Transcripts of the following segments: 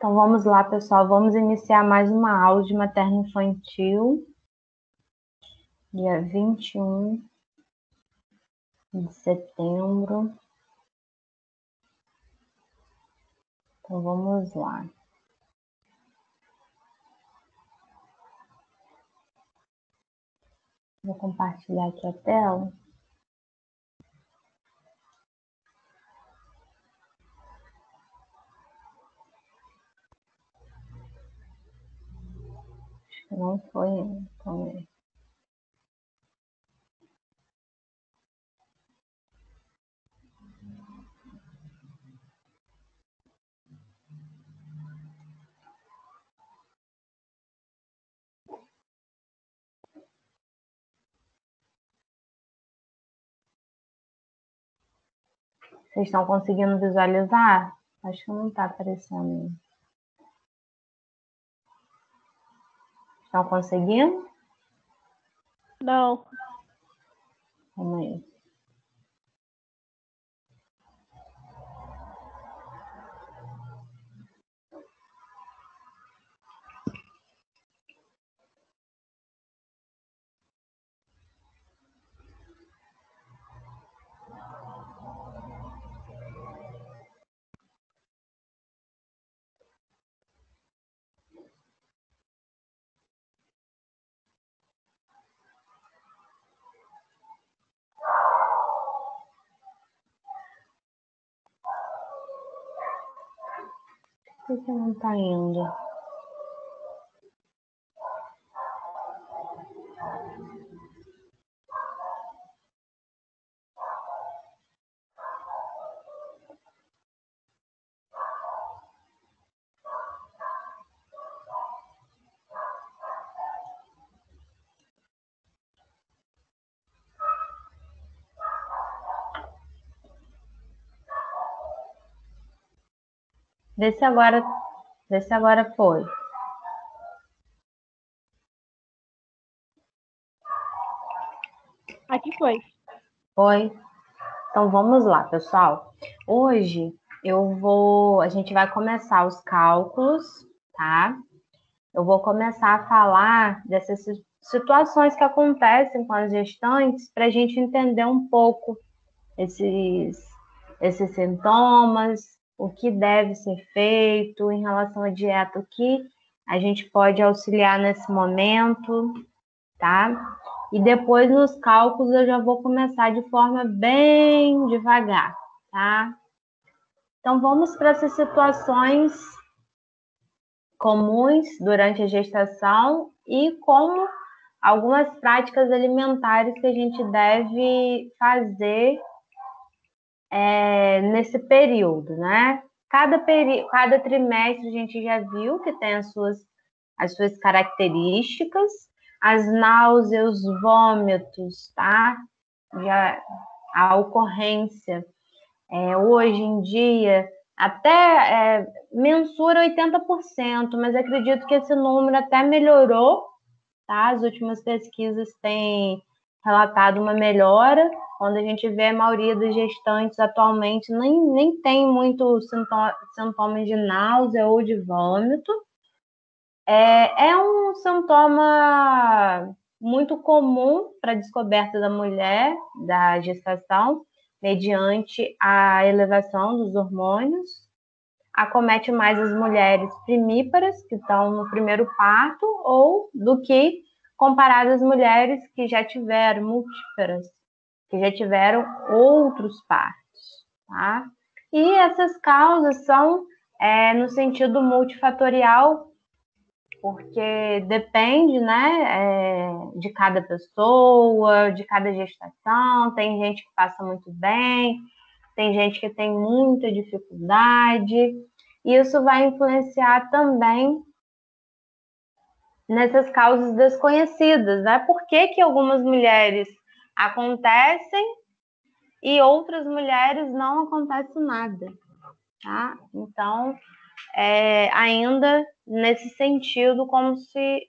Então vamos lá, pessoal, vamos iniciar mais uma aula de materno-infantil, dia 21 de setembro. Então vamos lá. Vou compartilhar aqui a tela. Acho que não foi, então. Vocês estão conseguindo visualizar? Acho que não está aparecendo. Estão conseguindo? Não. Vamos aí. Por que não está indo? Vê se agora foi. Aqui foi. Foi? Então vamos lá, pessoal. Hoje a gente vai começar os cálculos, tá? Eu vou começar a falar dessas situações que acontecem com as gestantes para a gente entender um pouco esses sintomas, o que deve ser feito em relação à dieta, o que a gente pode auxiliar nesse momento, tá? E depois nos cálculos eu já vou começar de forma bem devagar, tá? Então vamos para essas situações comuns durante a gestação e como algumas práticas alimentares que a gente deve fazer nesse período, né? Cada trimestre a gente já viu que tem as suas características, as náuseas, os vômitos, tá? Já a ocorrência hoje em dia até mensura 80%, mas acredito que esse número até melhorou, tá? As últimas pesquisas têm relatado uma melhora, quando a gente vê a maioria dos gestantes atualmente nem tem muito sintomas de náusea ou de vômito. É um sintoma muito comum para a descoberta da mulher, da gestação, mediante a elevação dos hormônios. Acomete mais as mulheres primíparas, que estão no primeiro parto, ou do que comparado às mulheres que já tiveram multíparas, que já tiveram outros partos, tá? E essas causas são no sentido multifatorial, porque depende, né, de cada pessoa, de cada gestação. Tem gente que passa muito bem, tem gente que tem muita dificuldade. E isso vai influenciar também nessas causas desconhecidas, né? Por que algumas mulheres acontecem e outras mulheres não acontece nada, tá? Então, ainda nesse sentido, como se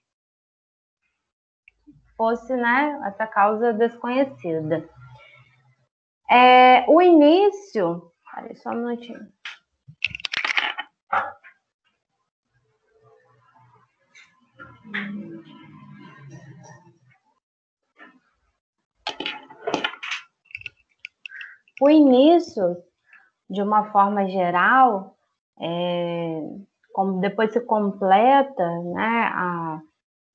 fosse, né, essa causa desconhecida. O início... Peraí, só um minutinho. O início, de uma forma geral, como depois se completa, né,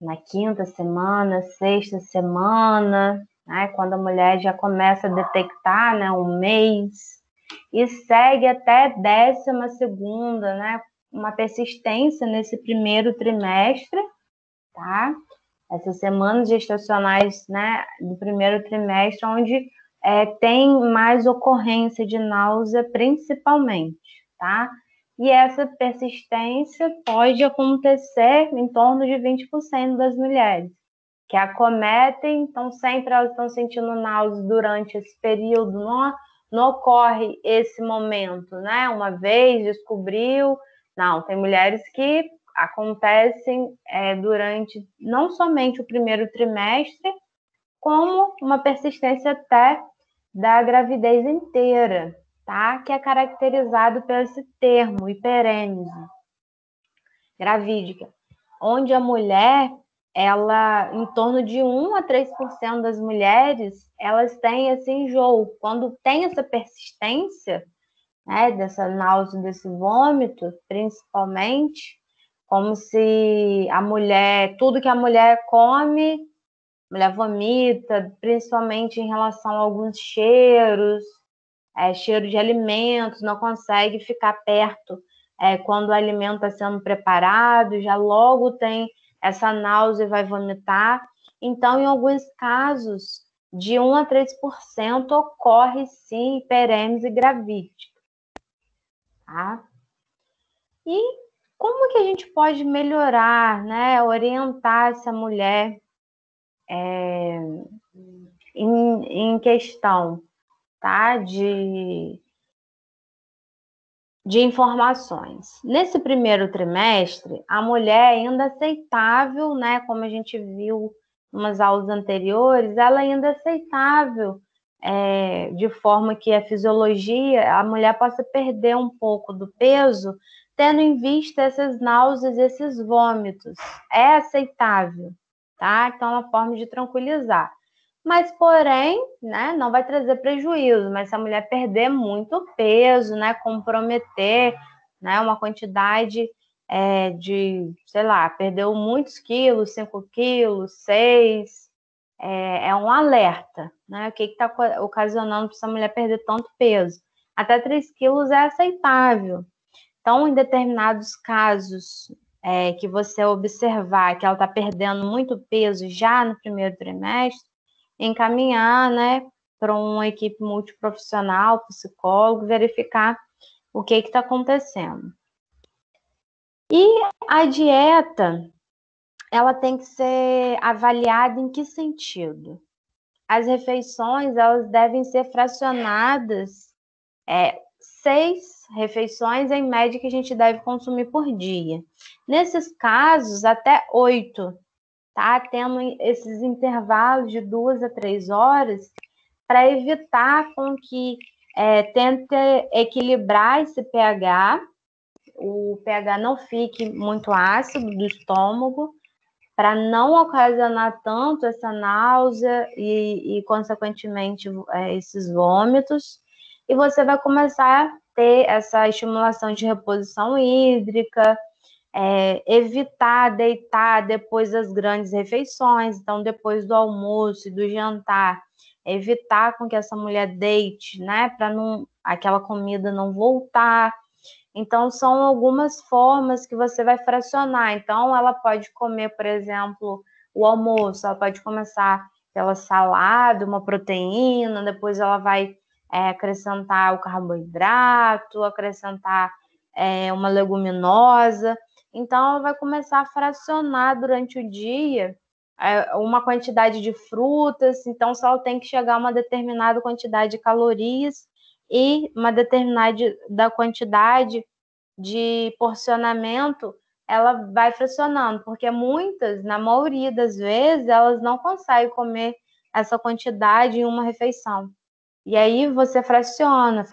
na quinta semana, sexta semana, né, quando a mulher já começa a detectar, né, um mês, e segue até 12ª, né, uma persistência nesse primeiro trimestre, tá? Essas semanas gestacionais, né, do primeiro trimestre, onde tem mais ocorrência de náusea, principalmente, tá? E essa persistência pode acontecer em torno de 20% das mulheres que acometem, então sempre elas estão sentindo náusea durante esse período, não ocorre esse momento, né? Uma vez descobriu, não, tem mulheres que acontecem durante não somente o primeiro trimestre, como uma persistência até da gravidez inteira, tá? Que é caracterizado pelo esse termo, hiperêmese gravídica, onde a mulher, ela, em torno de 1 a 3% das mulheres, elas têm esse enjoo. Quando tem essa persistência, né, dessa náusea, desse vômito, principalmente, como se a mulher, tudo que a mulher come, a mulher vomita, principalmente em relação a alguns cheiros, cheiro de alimentos, não consegue ficar perto quando o alimento está sendo preparado, já logo tem essa náusea e vai vomitar. Então, em alguns casos, de 1 a 3% ocorre sim hiperêmese gravídica. Tá? E como que a gente pode melhorar, né, orientar essa mulher em questão, tá, de informações. Nesse primeiro trimestre, a mulher ainda é aceitável, né, como a gente viu em umas aulas anteriores, ela ainda é aceitável, de forma que a fisiologia, a mulher possa perder um pouco do peso, tendo em vista essas náuseas, esses vômitos. É aceitável, tá? Então, é uma forma de tranquilizar. Mas, porém, né, não vai trazer prejuízo, mas se a mulher perder muito peso, né, comprometer, né, uma quantidade de, sei lá, perdeu muitos quilos, 5 quilos, 6, é um alerta, né, o que está ocasionando para essa mulher perder tanto peso. Até 3 quilos é aceitável. Então, em determinados casos que você observar que ela está perdendo muito peso já no primeiro trimestre, encaminhar, né, para uma equipe multiprofissional, psicólogo, verificar o que está acontecendo. E a dieta, ela tem que ser avaliada em que sentido? As refeições, elas devem ser fracionadas, 6 refeições em média que a gente deve consumir por dia. Nesses casos, até 8, tá? Tendo esses intervalos de 2 a 3 horas para evitar com que tente equilibrar esse pH, o pH não fique muito ácido do estômago, para não ocasionar tanto essa náusea e consequentemente, esses vômitos. E você vai começar a ter essa estimulação de reposição hídrica, evitar deitar depois das grandes refeições, então depois do almoço e do jantar, evitar com que essa mulher deite, né, para aquela comida não voltar. Então, são algumas formas que você vai fracionar. Então, ela pode comer, por exemplo, o almoço, ela pode começar pela salada, uma proteína, depois ela vai acrescentar o carboidrato, acrescentar uma leguminosa. Então, ela vai começar a fracionar durante o dia uma quantidade de frutas. Então, se ela tem que chegar a uma determinada quantidade de calorias e uma determinada quantidade de porcionamento, ela vai fracionando, porque muitas, na maioria das vezes, elas não conseguem comer essa quantidade em uma refeição. E aí você fraciona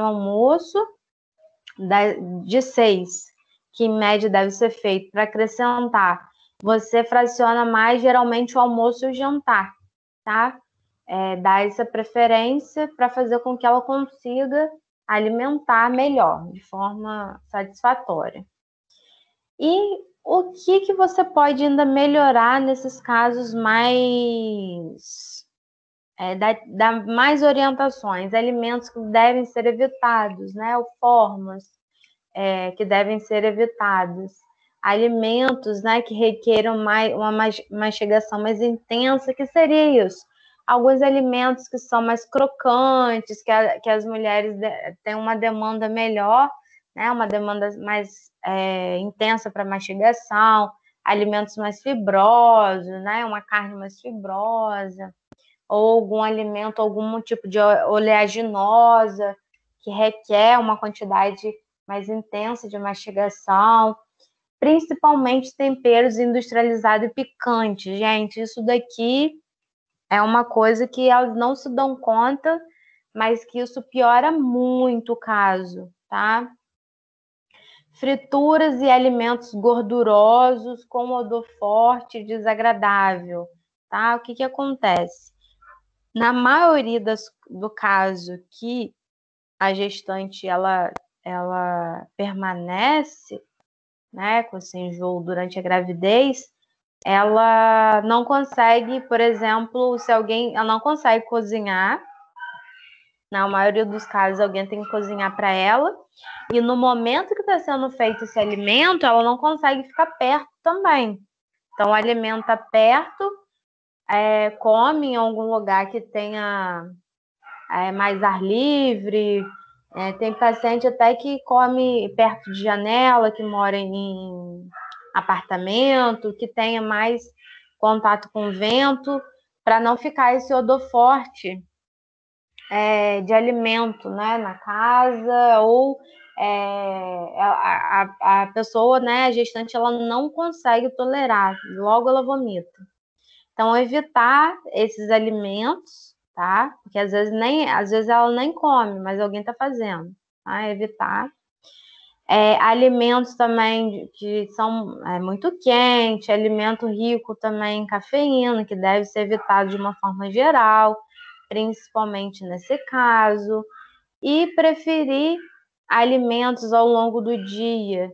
o almoço de 6, que em média deve ser feito para acrescentar você fraciona mais geralmente o almoço e o jantar, tá? Dá essa preferência para fazer com que ela consiga alimentar melhor, de forma satisfatória. E o que você pode ainda melhorar nesses casos mais dar mais orientações, alimentos que devem ser evitados, né? Ou formas que devem ser evitadas, alimentos, né, que requeram uma mastigação mais intensa, que seria isso? Alguns alimentos que são mais crocantes, que as mulheres têm uma demanda melhor, né, uma demanda mais intensa para mastigação, alimentos mais fibrosos, né, uma carne mais fibrosa, ou algum alimento, algum tipo de oleaginosa, que requer uma quantidade mais intensa de mastigação, principalmente temperos industrializados e picantes. Gente, isso daqui é uma coisa que elas não se dão conta, mas que isso piora muito o caso, tá? Frituras e alimentos gordurosos com odor forte e desagradável, tá? O que acontece? Na maioria do caso que a gestante ela permanece, né, com esse enjoo durante a gravidez, ela não consegue, por exemplo, ela não consegue cozinhar, na maioria dos casos alguém tem que cozinhar para ela, e no momento que está sendo feito esse alimento, ela não consegue ficar perto também. Então, alimenta perto, come em algum lugar que tenha mais ar livre. Tem paciente até que come perto de janela, que mora em apartamento, que tenha mais contato com o vento, para não ficar esse odor forte de alimento, né, na casa, ou a pessoa, né, a gestante, ela não consegue tolerar, logo ela vomita. Então, evitar esses alimentos, tá? Porque às vezes ela nem come, mas alguém está fazendo, tá? Evitar. Alimentos também que são muito quentes, alimento rico também em cafeína, que deve ser evitado de uma forma geral, principalmente nesse caso. E preferir alimentos ao longo do dia,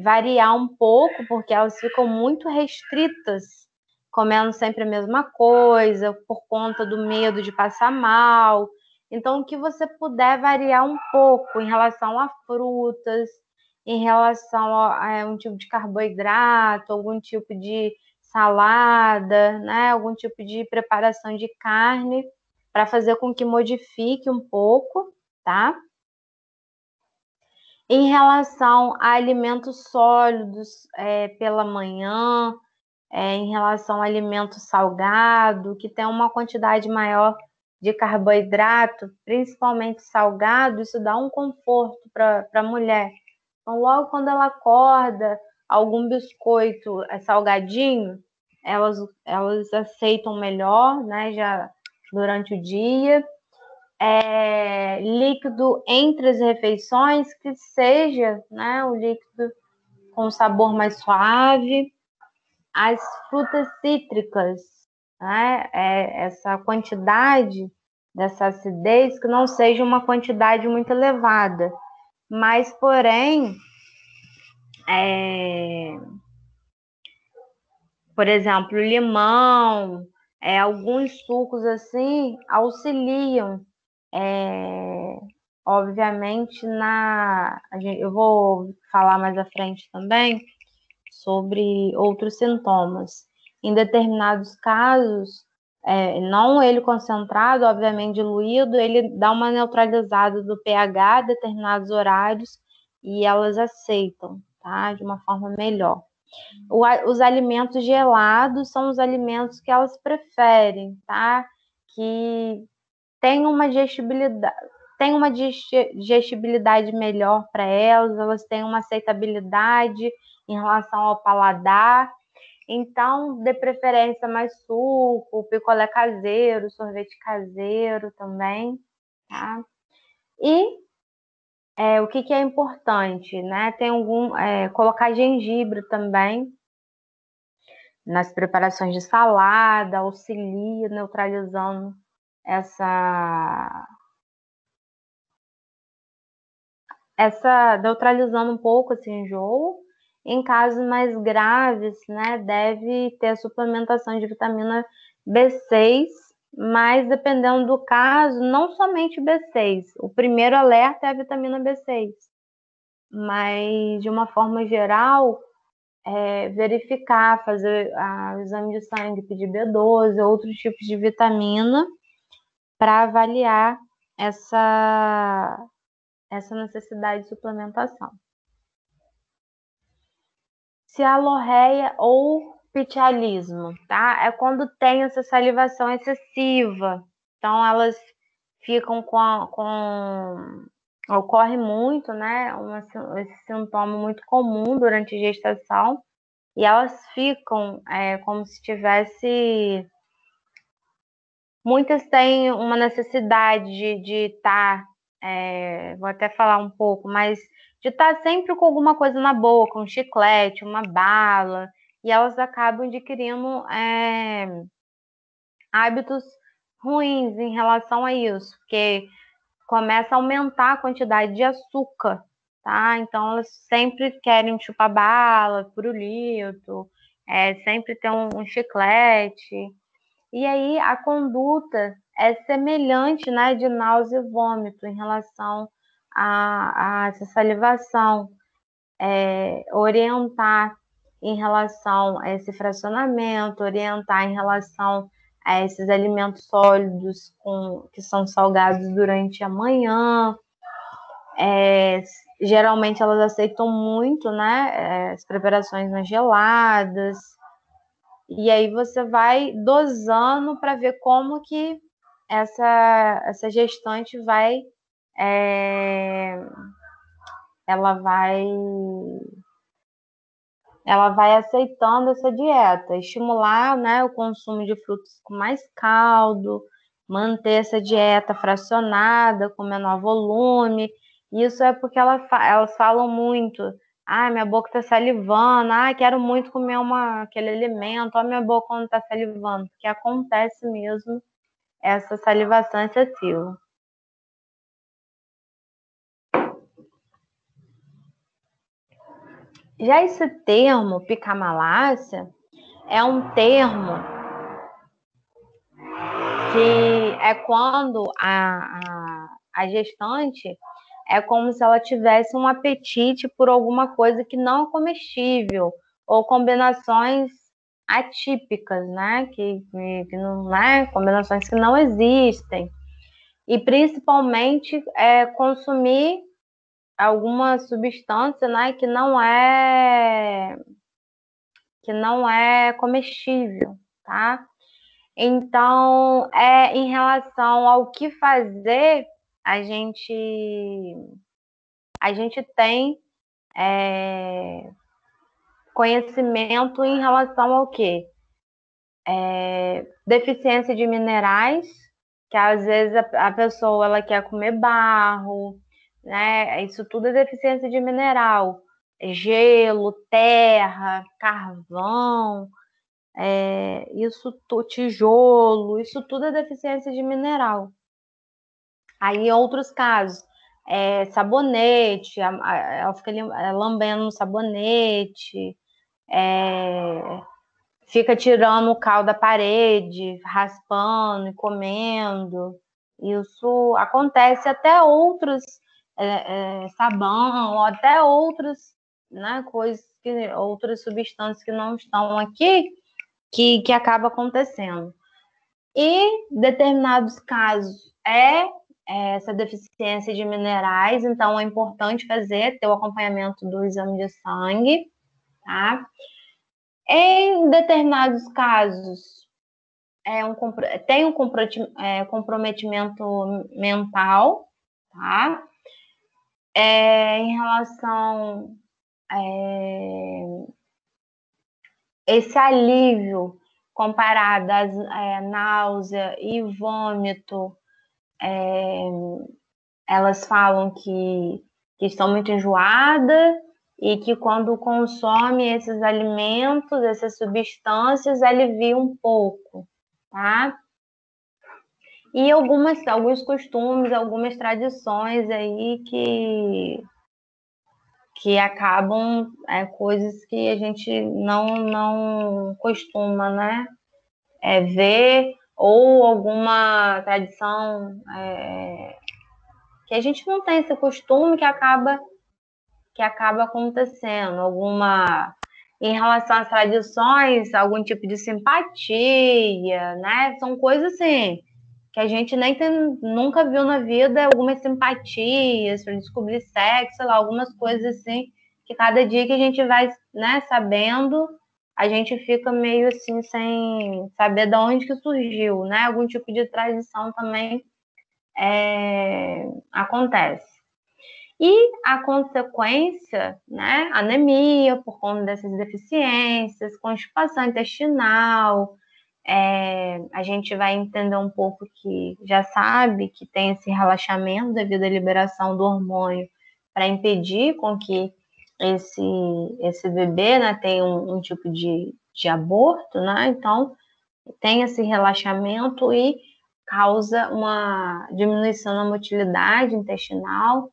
variar um pouco, porque elas ficam muito restritas, comendo sempre a mesma coisa, por conta do medo de passar mal. Então, o que você puder variar um pouco em relação a frutas, em relação a um tipo de carboidrato, algum tipo de salada, né? Algum tipo de preparação de carne, para fazer com que modifique um pouco, tá? Em relação a alimentos sólidos pela manhã, em relação a alimento salgado, que tem uma quantidade maior de carboidrato, principalmente salgado, isso dá um conforto para a mulher. Então, logo quando ela acorda, algum biscoito salgadinho, elas aceitam melhor, né, já durante o dia. Líquido entre as refeições, que seja, né, o líquido com sabor mais suave. As frutas cítricas, né, essa quantidade dessa acidez que não seja uma quantidade muito elevada, mas porém, por exemplo, limão, alguns sucos assim auxiliam, obviamente, eu vou falar mais à frente também sobre outros sintomas. Em determinados casos, não ele concentrado, obviamente diluído, ele dá uma neutralizada do pH a determinados horários e elas aceitam, tá? De uma forma melhor. Os alimentos gelados são os alimentos que elas preferem, tá? Que tem uma digestibilidade melhor para elas têm uma aceitabilidade em relação ao paladar. Então, de preferência, mais suco, picolé caseiro, sorvete caseiro também, tá? E o que é importante, né? Tem colocar gengibre também, nas preparações de salada, auxilia neutralizando neutralizando um pouco esse enjoo. Em casos mais graves, né, deve ter a suplementação de vitamina B6, mas dependendo do caso, não somente B6. O primeiro alerta é a vitamina B6, mas de uma forma geral, verificar, fazer o exame de sangue, pedir B12, outros tipos de vitamina para avaliar essa necessidade de suplementação. Cialorreia ou pitialismo, tá? É quando tem essa salivação excessiva. Então, elas ficam ocorre muito, né? Esse sintoma muito comum durante a gestação. E elas ficam como se tivesse... Muitas têm uma necessidade de estar... vou até falar um pouco, mas de estar sempre com alguma coisa na boca, um chiclete, uma bala, e elas acabam adquirindo hábitos ruins em relação a isso, porque começa a aumentar a quantidade de açúcar, tá? Então elas sempre querem chupar bala, pirulito, sempre ter um chiclete, e aí a conduta é semelhante, né, de náusea e vômito em relação a essa salivação, orientar em relação a esse fracionamento, orientar em relação a esses alimentos sólidos que são salgados durante a manhã. Geralmente elas aceitam muito, né, as preparações mais geladas, e aí você vai dosando para ver como que essa gestante vai ela vai aceitando essa dieta, estimular, né, o consumo de frutos com mais caldo, manter essa dieta fracionada, com menor volume. Isso é porque elas falam muito: minha boca está salivando, quero muito comer aquele alimento, minha boca quando está salivando, porque acontece mesmo essa salivação excessiva. Já esse termo, picamalácia, é um termo que é quando a gestante é como se ela tivesse um apetite por alguma coisa que não é comestível, ou combinações atípicas, né? Que não, né? Combinações que não existem. E principalmente consumir alguma substância, né, que não é comestível, tá? Então, em relação ao que fazer, a gente tem conhecimento em relação ao quê? Deficiência de minerais, que às vezes a pessoa ela quer comer barro, né? Isso tudo é deficiência de mineral. Gelo, terra, carvão, tijolo, isso tudo é deficiência de mineral. Aí, em outros casos, sabonete, ela fica lambendo no sabonete, fica tirando o cal da parede, raspando e comendo. Isso acontece até outros, sabão, ou até outros, né, outras substâncias que não estão aqui, que acaba acontecendo. E determinados casos essa deficiência de minerais, então é importante ter o acompanhamento do exame de sangue, tá? Em determinados casos, tem um comprometimento mental, tá? Em relação esse alívio comparado às náusea e vômito, elas falam que estão muito enjoadas e que quando consome esses alimentos, essas substâncias, alivia um pouco, tá? E alguns costumes, algumas tradições aí que acabam coisas que a gente não costuma, né? Ver, ou alguma tradição que a gente não tem esse costume que acaba acontecendo, alguma em relação às tradições, algum tipo de simpatia, né? São coisas assim que a gente nunca viu na vida, algumas simpatias para descobrir sexo, sei lá, algumas coisas assim que cada dia que a gente vai, né, sabendo, a gente fica meio assim sem saber de onde que surgiu, né? Algum tipo de tradição também acontece. E a consequência, né, anemia por conta dessas deficiências, constipação intestinal, a gente vai entender um pouco que já sabe que tem esse relaxamento devido à liberação do hormônio para impedir com que esse bebê, né, tenha um tipo de aborto, né? Então, tem esse relaxamento e causa uma diminuição na motilidade intestinal,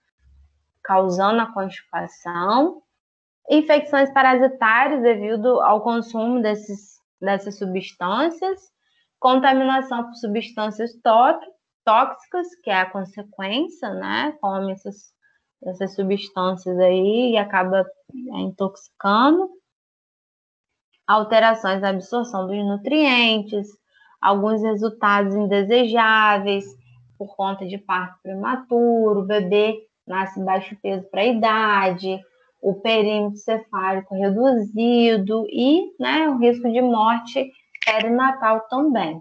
causando a constipação, infecções parasitárias devido ao consumo dessas substâncias, contaminação por substâncias tóxicas, que é a consequência, né? Come essas substâncias aí e acaba intoxicando, alterações na absorção dos nutrientes, alguns resultados indesejáveis por conta de parto prematuro, o bebê nasce baixo peso para a idade, o perímetro cefálico reduzido e, né, o risco de morte perinatal também.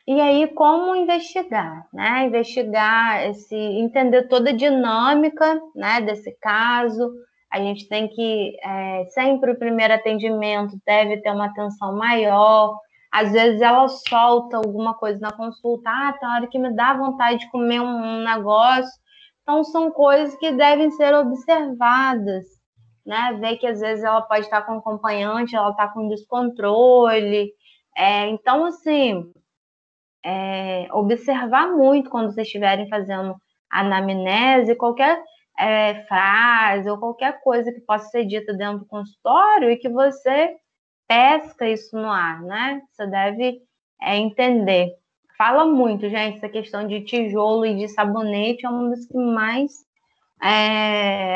E aí, como investigar, né? Entender toda a dinâmica, né, desse caso. A gente tem que, sempre o primeiro atendimento deve ter uma atenção maior. Às vezes ela solta alguma coisa na consulta, tem hora que me dá vontade de comer um negócio. Então, são coisas que devem ser observadas, né? Ver que às vezes ela pode estar com acompanhante, ela está com descontrole. Então, assim, observar muito quando vocês estiverem fazendo anamnese, qualquer frase ou qualquer coisa que possa ser dita dentro do consultório e que você pesca isso no ar, né? Você deve entender. Fala muito, gente, essa questão de tijolo e de sabonete é uma das que mais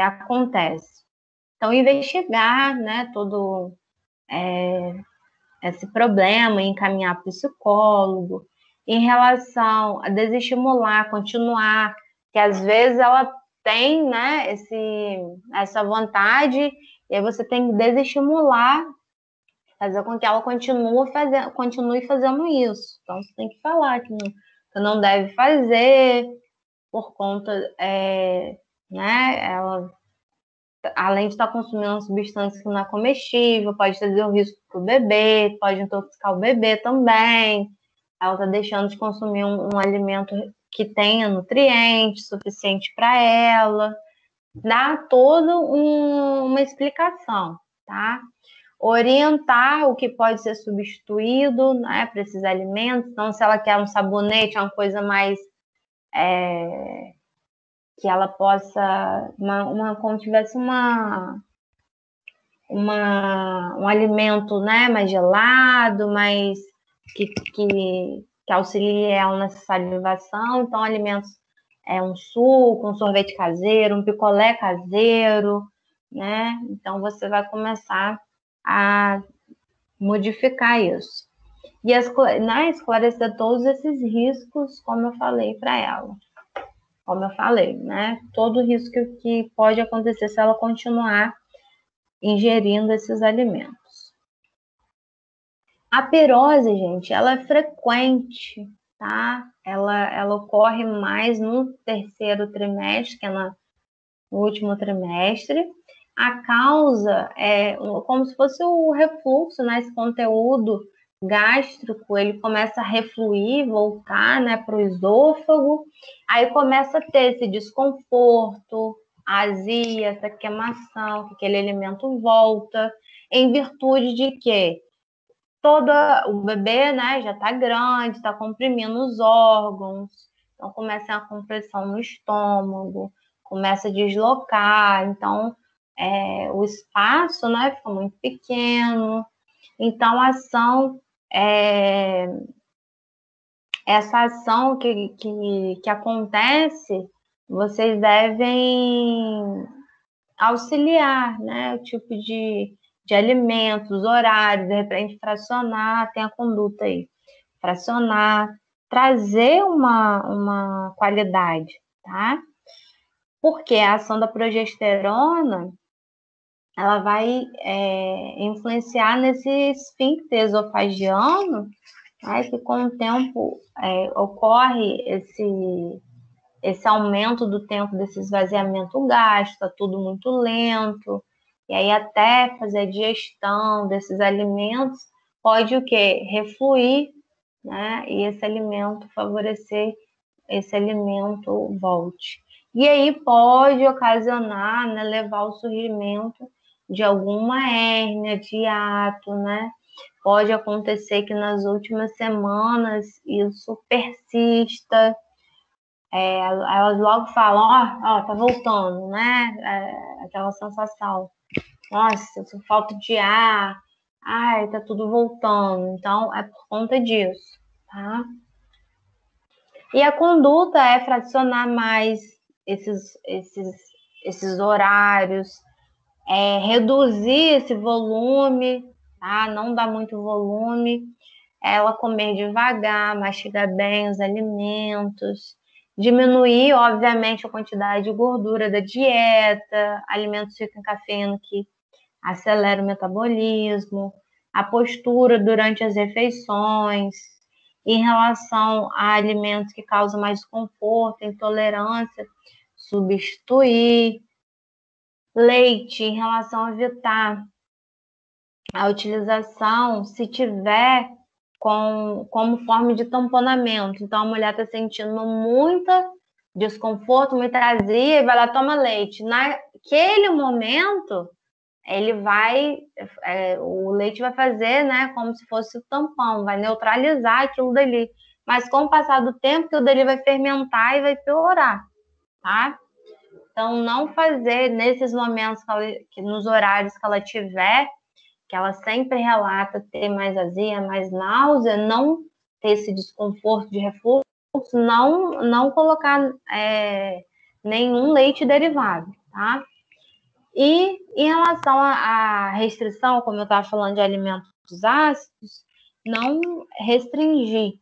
acontece. Então, investigar, né, todo esse problema, encaminhar para o psicólogo. Em relação a desestimular, continuar, que às vezes ela tem, né, essa vontade, e aí você tem que desestimular, fazer com que ela continue fazendo isso. Então, você tem que falar que não deve fazer, por conta, né, ela, além de estar consumindo uma substância que não é comestível, pode trazer um risco para o bebê, pode intoxicar o bebê também. Ela está deixando de consumir um alimento que tenha nutrientes suficiente para ela. Dá toda uma explicação, tá? Orientar o que pode ser substituído, né, para esses alimentos. Então, se ela quer um sabonete, uma coisa mais que ela possa, como se tivesse um alimento, né, mais gelado, mais que auxilie ela nessa salivação. Então, alimentos um suco, um sorvete caseiro, um picolé caseiro, né? Então, você vai começar a modificar isso. E esclarecer todos esses riscos, como eu falei para ela. Como eu falei, né? Todo risco que pode acontecer se ela continuar ingerindo esses alimentos. A pirose, gente, ela é frequente, tá? Ela ocorre mais no terceiro trimestre, que é no último trimestre. A causa é como se fosse o refluxo, né? Esse conteúdo gástrico, ele começa a refluir, voltar, né, para o esôfago. Aí começa a ter esse desconforto, azia, essa queimação, que aquele alimento volta, em virtude de que o bebê, né, já está grande, está comprimindo os órgãos, então começa a compressão no estômago, começa a deslocar, então o espaço, né, fica muito pequeno. Então, essa ação que acontece, vocês devem auxiliar, né, o tipo de alimentos, horários, de repente fracionar, tem a conduta aí, fracionar, trazer uma qualidade, tá? Porque a ação da progesterona, ela vai influenciar nesse esfíncter esofagiano, né, que com o tempo ocorre esse aumento do tempo desse esvaziamento gástrico, está tudo muito lento, e aí até fazer a digestão desses alimentos pode o quê? Refluir, né? E esse alimento favorecer esse alimento volte. E aí pode ocasionar, né, levar ao surgimento de alguma hérnia de hiato, né? Pode acontecer que nas últimas semanas isso persista, elas logo falam, ó, tá voltando, né? Aquela sensação, nossa, falta de ar, ai, tá tudo voltando. Então, é por conta disso, tá? E a conduta é fracionar mais esses horários, reduzir esse volume, tá? Não dar muito volume, ela comer devagar, mastigar bem os alimentos, diminuir, obviamente, a quantidade de gordura da dieta, alimentos ricos em cafeína que acelera o metabolismo, a postura durante as refeições, em relação a alimentos que causam mais desconforto, intolerância, substituir. Leite, em relação a evitar a utilização, se tiver como forma de tamponamento. Então, a mulher está sentindo muito desconforto, muita azia, e vai lá, toma leite. Naquele momento, o leite vai fazer, né, como se fosse o tampão, vai neutralizar aquilo dali. Mas com o passar do tempo, aquilo dali vai fermentar e vai piorar, tá? Então, não fazer nesses momentos nos horários que ela tiver, que ela sempre relata ter mais azia, mais náusea, não ter esse desconforto de refluxo, não colocar nenhum leite derivado, tá? E em relação à restrição, como eu estava falando de alimentos ácidos, não restringir,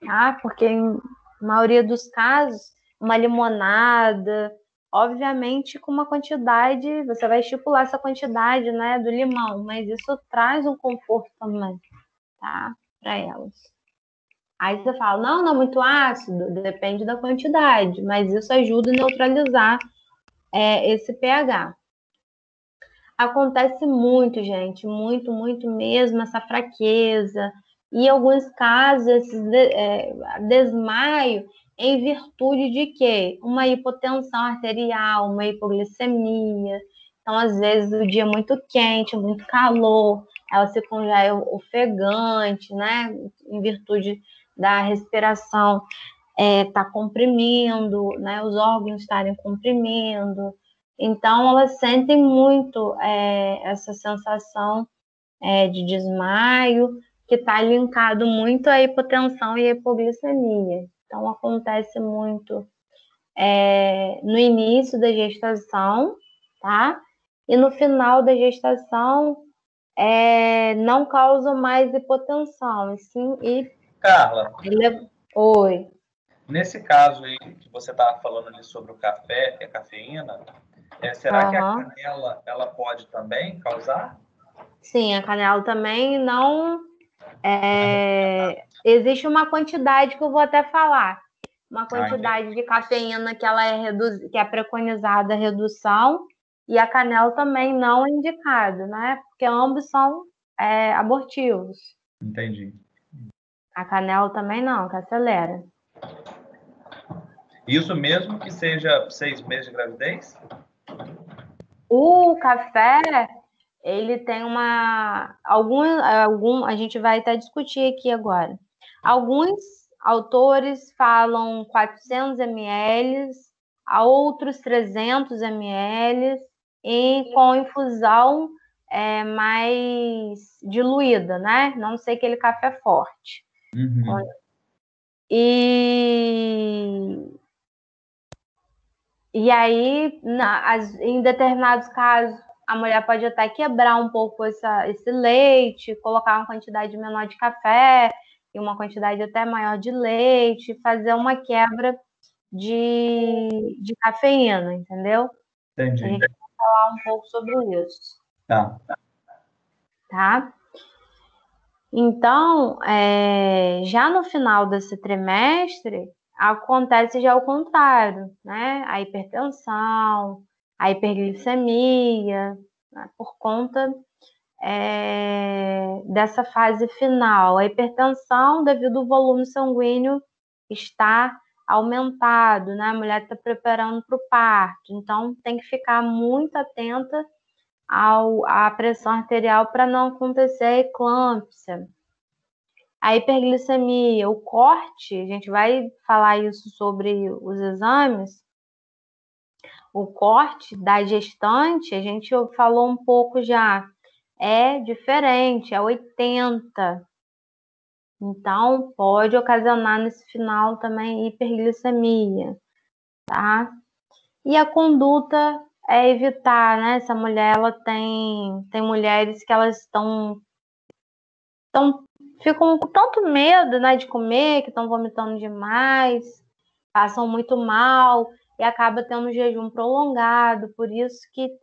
tá? Porque em maioria dos casos, uma limonada, obviamente com uma quantidade, você vai estipular essa quantidade, né, do limão, mas isso traz um conforto também, tá? Para elas. Aí você fala, não, muito ácido, depende da quantidade, mas isso ajuda a neutralizar esse pH. Acontece muito, gente, muito, muito mesmo, essa fraqueza. E em alguns casos, esse desmaio em virtude de quê? Uma hipotensão arterial, uma hipoglicemia. Então, às vezes, o dia é muito quente, muito calor, ela se congela ofegante, né? Em virtude da respiração tá comprimindo, né? Os órgãos estarem comprimindo. Então, elas sentem muito essa sensação de desmaio, que está linkado muito à hipotensão e à hipoglicemia. Então, acontece muito no início da gestação, tá? E no final da gestação, não causa mais hipotensão, e sim... Carla, Oi. Nesse caso aí que você estava falando ali sobre o café, que é cafeína, será que a canela ela pode também causar? Sim, a canela também não... existe uma quantidade que eu vou até falar. Uma quantidade de cafeína que ela que é preconizada a redução, e a canela também não é indicado, né? Porque ambos são abortivos. Entendi. A canela também não, que acelera. Isso mesmo que seja 6 meses de gravidez? O café, ele tem a gente vai até discutir aqui agora. Alguns autores falam 400 ml, outros 300 ml, e com infusão mais diluída, né? Não sei aquele café forte. Uhum. E aí, em determinados casos, a mulher pode até quebrar um pouco esse leite, colocar uma quantidade menor de café e uma quantidade até maior de leite, fazer uma quebra de cafeína, entendeu? Entendi. A gente vai falar um pouco sobre isso. Tá? Então, já no final desse trimestre, acontece já o contrário, né? A hipertensão, a hiperglicemia, né? Por conta dessa fase final. A hipertensão, devido ao volume sanguíneo estar aumentado, né? A mulher está preparando para o parto, então tem que ficar muito atenta à pressão arterial para não acontecer a eclâmpsia. A hiperglicemia, o corte, a gente vai falar isso sobre os exames. O corte da gestante, a gente falou um pouco já, é diferente, é 80. Então, pode ocasionar nesse final também hiperglicemia, tá? E a conduta é evitar, né? Essa mulher, ela tem mulheres que elas ficam com tanto medo, né, de comer, que estão vomitando demais, passam muito mal e acaba tendo um jejum prolongado, por isso que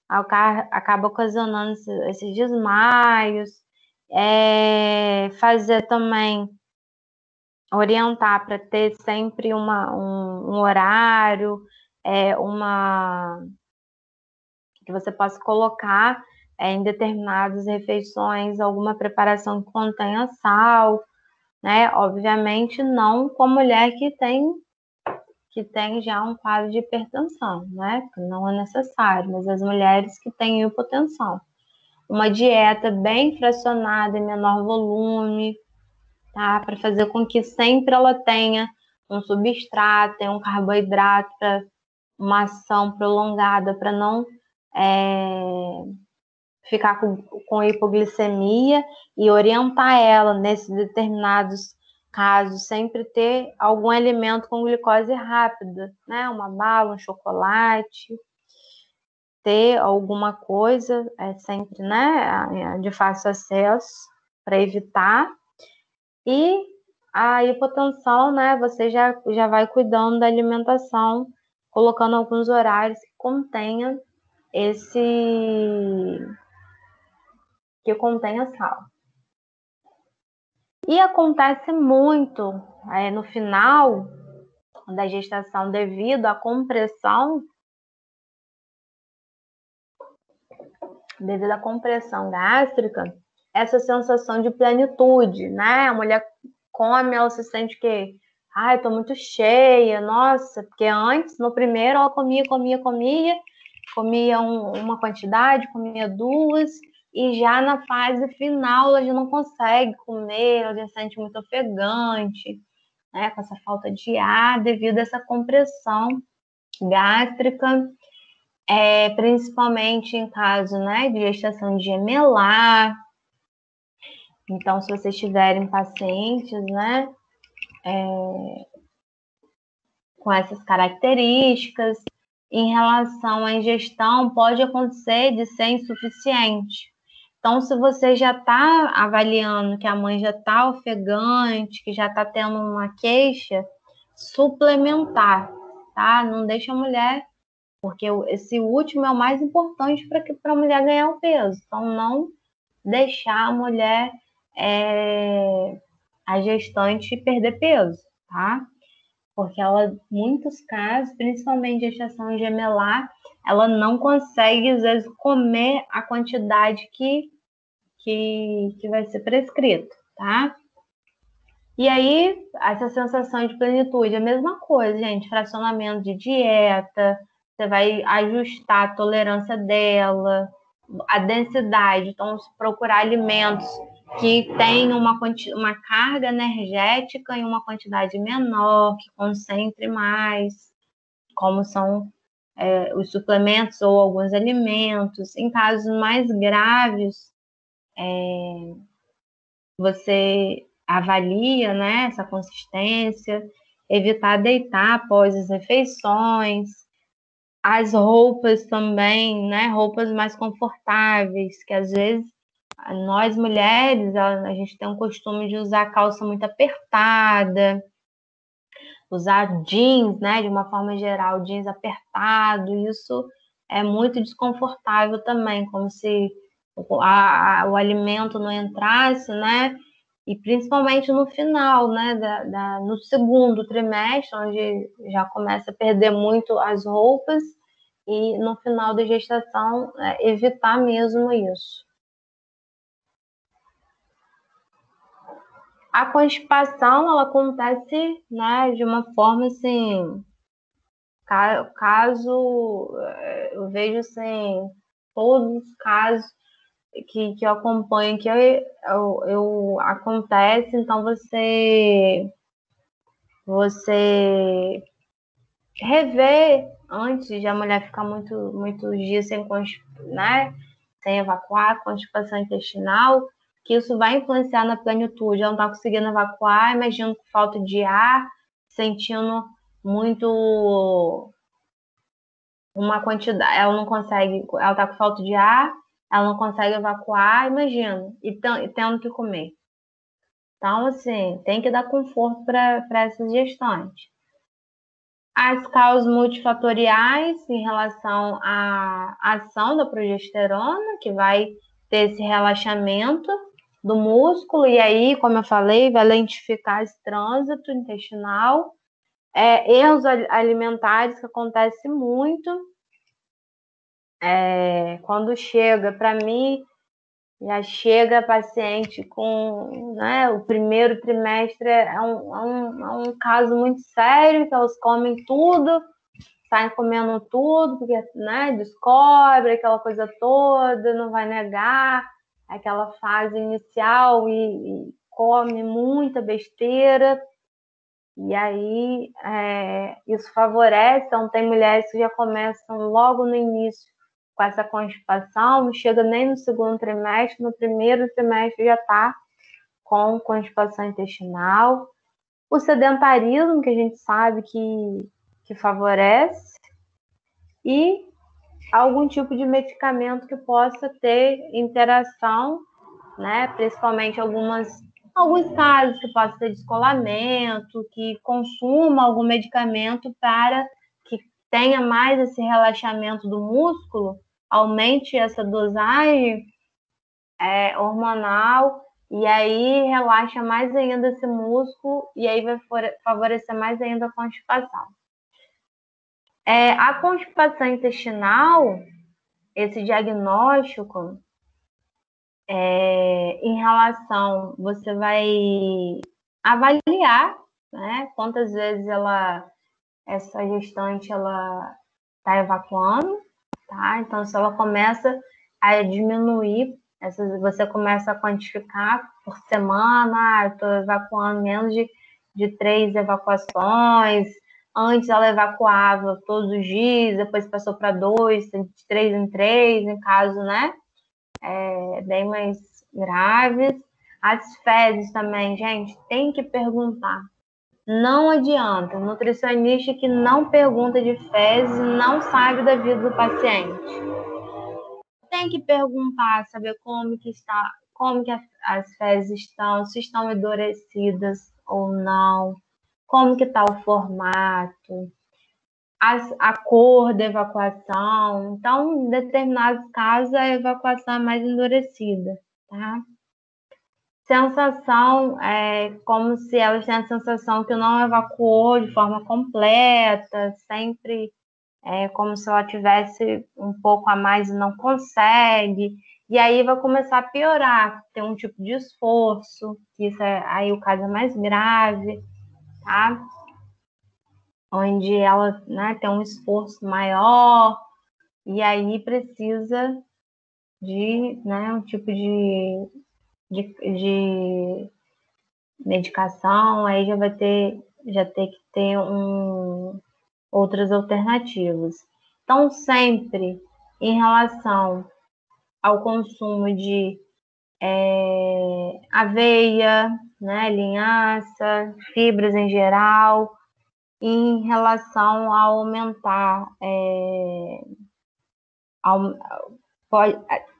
acaba ocasionando esses desmaios. Fazer também, orientar para ter sempre um horário, que você possa colocar em determinadas refeições alguma preparação que contenha sal, né? Obviamente não com a mulher que tem já um quadro de hipertensão, né? Não é necessário, mas as mulheres que têm hipotensão. Uma dieta bem fracionada em menor volume, tá? Para fazer com que sempre ela tenha um substrato, tenha um carboidrato, para uma ação prolongada, para não ficar com hipoglicemia, e orientar ela nesses determinados casos, sempre ter algum alimento com glicose rápida, né? Uma bala, um chocolate, ter alguma coisa, sempre, né? De fácil acesso, para evitar. E a hipotensão, né? Você já vai cuidando da alimentação, colocando alguns horários que contenha sal. E acontece muito no final da gestação, devido à compressão gástrica, essa sensação de plenitude, né? A mulher come, ela se sente que, ai, tô muito cheia, nossa, porque antes, no primeiro, ela comia uma quantidade, comia duas, e já na fase final ela já não consegue comer, ela já se sente muito ofegante, né, com essa falta de ar devido a essa compressão gástrica, principalmente em caso, né, de gestação gemelar. Então, se vocês tiverem pacientes, né, com essas características, em relação à ingestão, pode acontecer de ser insuficiente. Então, se você já está avaliando que a mãe já está ofegante, que já está tendo uma queixa, suplementar, tá? Não deixa a mulher, porque esse último é o mais importante para a mulher ganhar o peso. Então, não deixar a mulher, a gestante, perder peso, tá? Porque ela, em muitos casos, principalmente gestação gemelar, ela não consegue, às vezes, comer a quantidade que vai ser prescrito, tá? E aí, essa sensação de plenitude, a mesma coisa, gente, fracionamento de dieta, você vai ajustar a tolerância dela, a densidade. Então, procurar alimentos que tenham uma carga energética em uma quantidade menor, que concentre mais, como são os suplementos ou alguns alimentos. Em casos mais graves, você avalia, né, essa consistência, evitar deitar após as refeições, as roupas também, né, roupas mais confortáveis, que às vezes nós mulheres, a gente tem um costume de usar calça muito apertada, usar jeans, né, de uma forma geral, jeans apertado, isso é muito desconfortável também, como se o alimento não entrasse, né, e principalmente no final, né, no segundo trimestre, onde já começa a perder muito as roupas, e no final da gestação, evitar mesmo isso. A constipação, ela acontece, né, de uma forma assim, caso, eu vejo assim, todos os casos que eu acompanho, que eu acontece, então você rever antes de a mulher ficar muitos dias sem, né, sem evacuar, constipação intestinal, que isso vai influenciar na plenitude. Ela não está conseguindo evacuar, imagino com falta de ar, sentindo muito uma quantidade, ela não consegue, ela está com falta de ar, ela não consegue evacuar, imagina, e tendo que comer. Então, assim, tem que dar conforto para essas gestantes. As causas multifatoriais em relação à ação da progesterona, que vai ter esse relaxamento do músculo, e aí, como eu falei, vai lentificar esse trânsito intestinal. Erros alimentares que acontecem muito. Quando chega, para mim, já chega paciente com, né, o primeiro trimestre é um caso muito sério, que elas comem tudo, saem comendo tudo, porque, né, descobre aquela coisa toda, não vai negar, aquela fase inicial e come muita besteira, e aí isso favorece. Então tem mulheres que já começam logo no início com essa constipação, não chega nem no segundo trimestre, no primeiro trimestre já está com constipação intestinal. O sedentarismo, que a gente sabe que favorece, e algum tipo de medicamento que possa ter interação, né? Principalmente alguns casos que possa ter descolamento, que consuma algum medicamento para que tenha mais esse relaxamento do músculo, aumente essa dosagem hormonal, e aí relaxa mais ainda esse músculo, e aí vai favorecer mais ainda a constipação. A constipação intestinal, esse diagnóstico, em relação, você vai avaliar, né, quantas vezes essa gestante ela está evacuando, tá? Então, se ela começa a diminuir, você começa a quantificar por semana, eu estou evacuando menos de 3 evacuações. Antes ela evacuava todos os dias, depois passou para 2, de 3 em 3, em caso, né, bem mais graves. As fezes também, gente, tem que perguntar. Não adianta. O nutricionista que não pergunta de fezes não sabe da vida do paciente. Tem que perguntar, saber como que as fezes estão, se estão endurecidas ou não, como que está o formato, a cor da evacuação. Então, em determinados casos, a evacuação é mais endurecida, tá? Sensação como se ela tenha a sensação que não evacuou de forma completa, sempre como se ela tivesse um pouco a mais e não consegue, e aí vai começar a piorar, ter um tipo de esforço, que isso aí o caso é mais grave, tá? onde ela, né, tem um esforço maior, e aí precisa de, né, um tipo de medicação, aí já ter que ter outras alternativas. Então, sempre em relação ao consumo de aveia, né, linhaça, fibras em geral, em relação a aumentar, pode,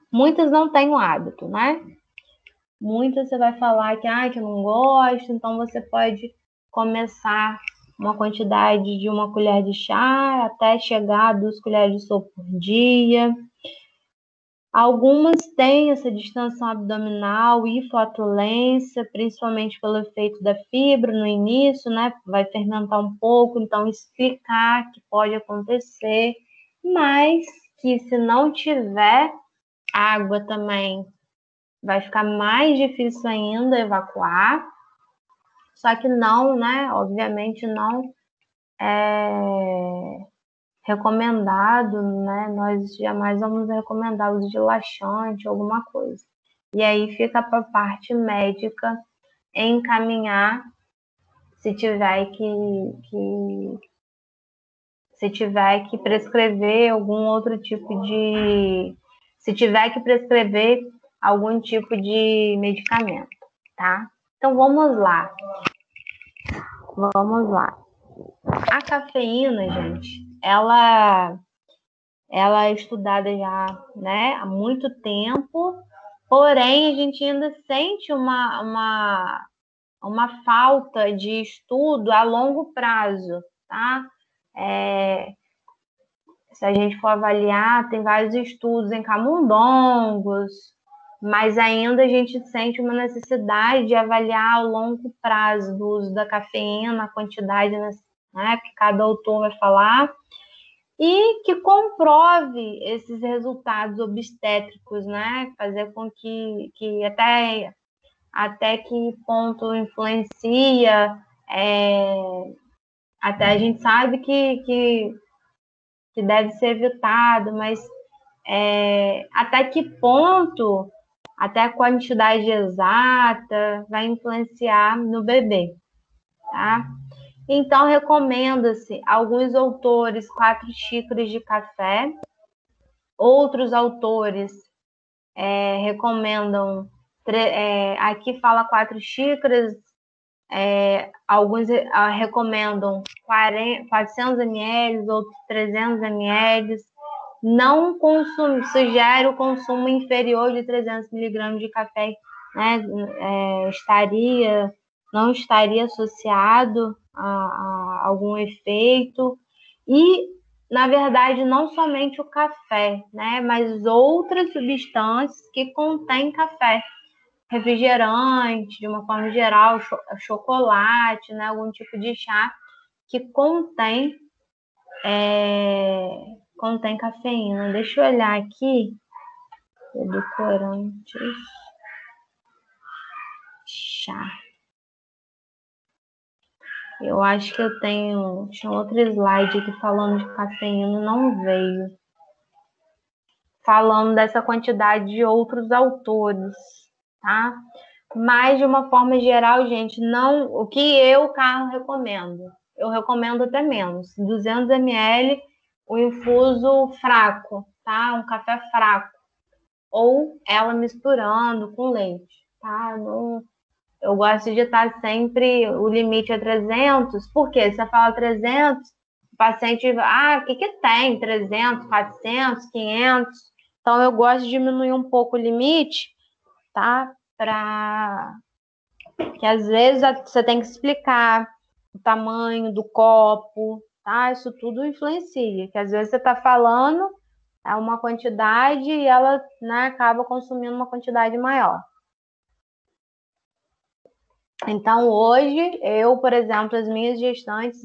muitas não têm o hábito, né? Muitas você vai falar que eu não gosto, então você pode começar uma quantidade de 1 colher de chá até chegar a 2 colheres de sopa por dia. Algumas têm essa distensão abdominal e flatulência, principalmente pelo efeito da fibra no início, né? Vai fermentar um pouco, então explicar que pode acontecer, mas que se não tiver água também vai ficar mais difícil ainda evacuar. Só que não, né? Obviamente não é recomendado, né? Nós jamais vamos recomendar o uso de laxante, alguma coisa. E aí fica para a parte médica encaminhar se tiver que prescrever algum outro tipo de, se tiver que prescrever algum tipo de medicamento, tá? Então vamos lá. A cafeína, gente, ela é estudada já, né, há muito tempo, porém a gente ainda sente uma falta de estudo a longo prazo, tá? Se a gente for avaliar, tem vários estudos em camundongos, mas ainda a gente sente uma necessidade de avaliar ao longo prazo do uso da cafeína, a quantidade, né, que cada autor vai falar, e que comprove esses resultados obstétricos, né? Fazer com que até que ponto influencia, até a gente sabe que deve ser evitado, mas até que ponto, até a quantidade exata vai influenciar no bebê, tá? Então, recomenda-se alguns autores 4 xícaras de café, outros autores recomendam, aqui fala 4 xícaras, alguns recomendam 400 ml, outros 300 ml. Não sugere o consumo inferior de 300 miligramas de café, né? Não estaria associado a algum efeito. E, na verdade, não somente o café, né? Mas outras substâncias que contêm café. Refrigerante, de uma forma geral, chocolate, né? Algum tipo de chá que contém cafeína. Deixa eu olhar aqui. Edulcorantes. Chá. Eu acho que eu tinha outro slide aqui falando de cafeína, não veio. Falando dessa quantidade de outros autores, tá? Mas, de uma forma geral, gente, não, o que eu, Carlos, recomendo? Eu recomendo até menos. 200 ml, o infuso fraco, tá? Um café fraco. Ou ela misturando com leite, tá? Eu gosto de estar sempre, o limite é 300, porque se você fala 300, o paciente, o que tem? 300, 400, 500. Então, eu gosto de diminuir um pouco o limite, tá? Que às vezes você tem que explicar o tamanho do copo, tá? Isso tudo influencia, que às vezes você está falando uma quantidade e ela, né, acaba consumindo uma quantidade maior. Então, hoje, eu, por exemplo, as minhas gestantes,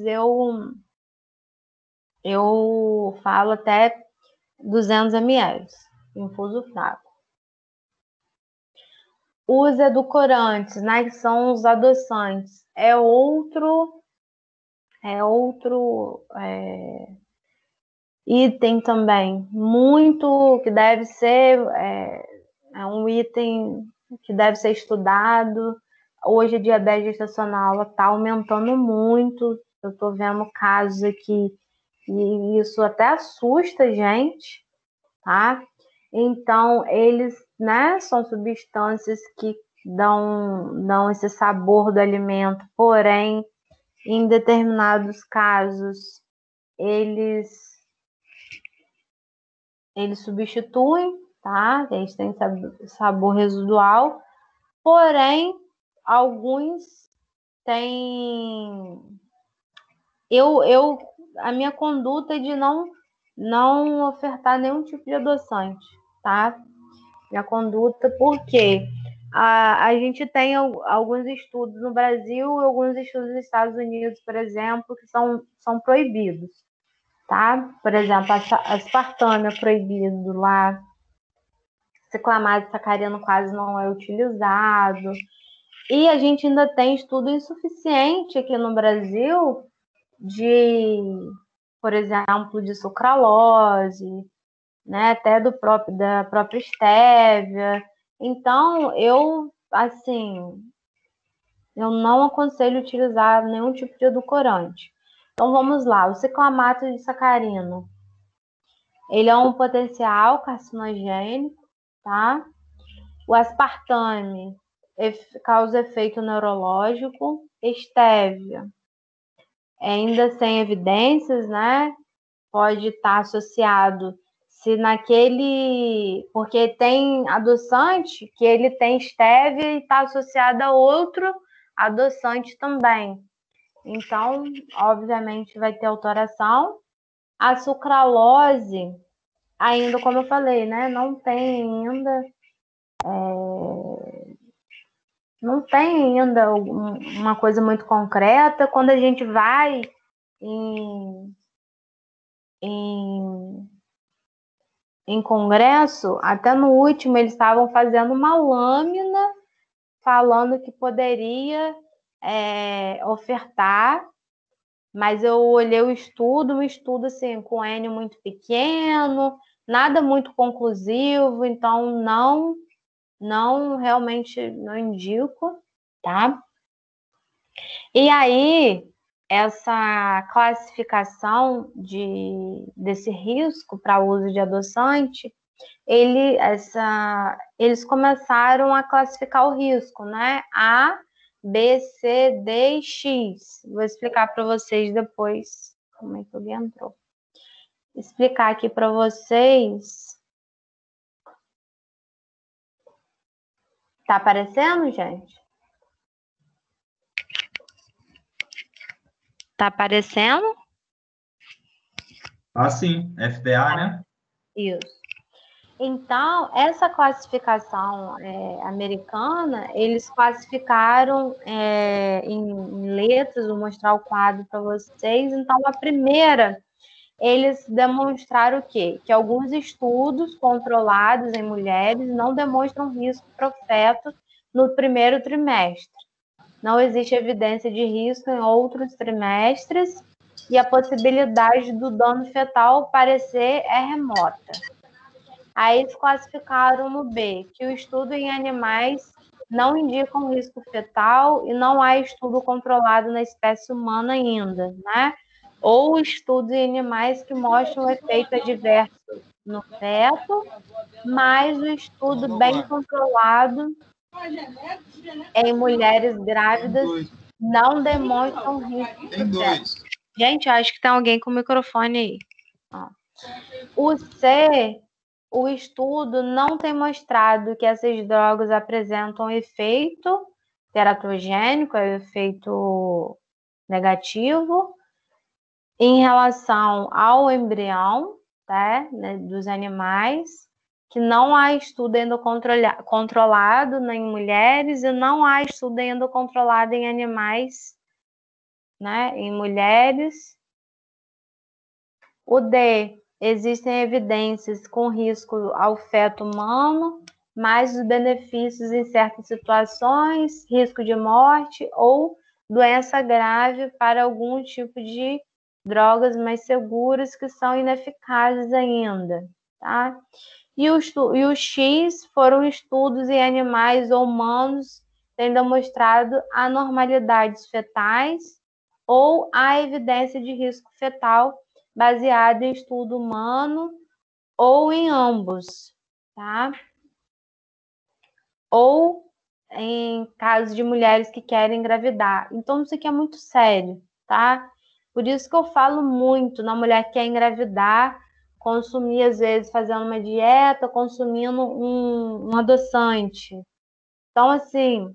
eu falo até 200 ml, infuso fraco. Os edulcorantes, né, que são os adoçantes, é outro é outro item também, muito que deve ser, é um item que deve ser estudado. Hoje a diabetes gestacional está aumentando muito, eu estou vendo casos aqui, e isso até assusta a gente, tá? Então, eles, né, são substâncias que dão esse sabor do alimento, porém, em determinados casos, eles substituem, tá? Eles têm sabor residual, porém, alguns têm... A minha conduta é de não ofertar nenhum tipo de adoçante, tá? Minha conduta, porque a gente tem alguns estudos no Brasil e alguns estudos nos Estados Unidos, por exemplo, que são proibidos, tá? Por exemplo, a aspartame é proibido lá, ciclamato sacarino quase não é utilizado, e a gente ainda tem estudo insuficiente aqui no Brasil por exemplo, de sucralose, né, até da própria estévia. Então, eu não aconselho utilizar nenhum tipo de edulcorante. Então, vamos lá. O ciclamato de sacarino, ele é um potencial carcinogênico, tá? O aspartame causa efeito neurológico. Estévia, ainda sem evidências, né? Pode estar associado porque tem adoçante que ele tem estévia e está associado a outro adoçante também. Então, obviamente, vai ter alteração. A sucralose, ainda, como eu falei, né? Não tem ainda uma coisa muito concreta. Quando a gente vai em congresso, até no último eles estavam fazendo uma lâmina falando que poderia ofertar, mas eu olhei um estudo assim, com N muito pequeno, nada muito conclusivo, então realmente não indico, tá? E aí, essa classificação desse risco para uso de adoçante, eles começaram a classificar o risco, né? A, B, C, D e X. Vou explicar para vocês depois como é que alguém entrou. Explicar aqui para vocês. Tá aparecendo, gente? Tá aparecendo? Ah, sim. FDA, né? Isso. Então, essa classificação americana, eles classificaram em letras, vou mostrar o quadro para vocês. Então, a primeira, eles demonstraram o quê? Que alguns estudos controlados em mulheres não demonstram risco para o feto no primeiro trimestre. Não existe evidência de risco em outros trimestres e a possibilidade do dano fetal parecer remota. Aí eles classificaram no B, que o estudo em animais não indica um risco fetal e não há estudo controlado na espécie humana ainda, né? Ou estudos em animais que mostram efeito adverso no feto, mas o estudo bem controlado em mulheres grávidas não demonstra um risco fetal. Gente, acho que tem alguém com o microfone aí. Ó. O C, o estudo não tem mostrado que essas drogas apresentam efeito teratogênico, efeito negativo, em relação ao embrião, tá, né, dos animais, que não há estudo ainda controlado em mulheres e não há estudo ainda controlado em animais, né, em mulheres. O D, existem evidências com risco ao feto humano, mas os benefícios em certas situações, risco de morte ou doença grave para algum tipo de drogas mais seguras que são ineficazes ainda, tá? E o X foram estudos em animais ou humanos tendo demonstrado anormalidades fetais ou a evidência de risco fetal baseado em estudo humano ou em ambos, tá? Ou em casos de mulheres que querem engravidar. Então, isso aqui é muito sério, tá? Por isso que eu falo muito na mulher que quer engravidar, consumir, às vezes, fazendo uma dieta, consumindo um adoçante. Então, assim,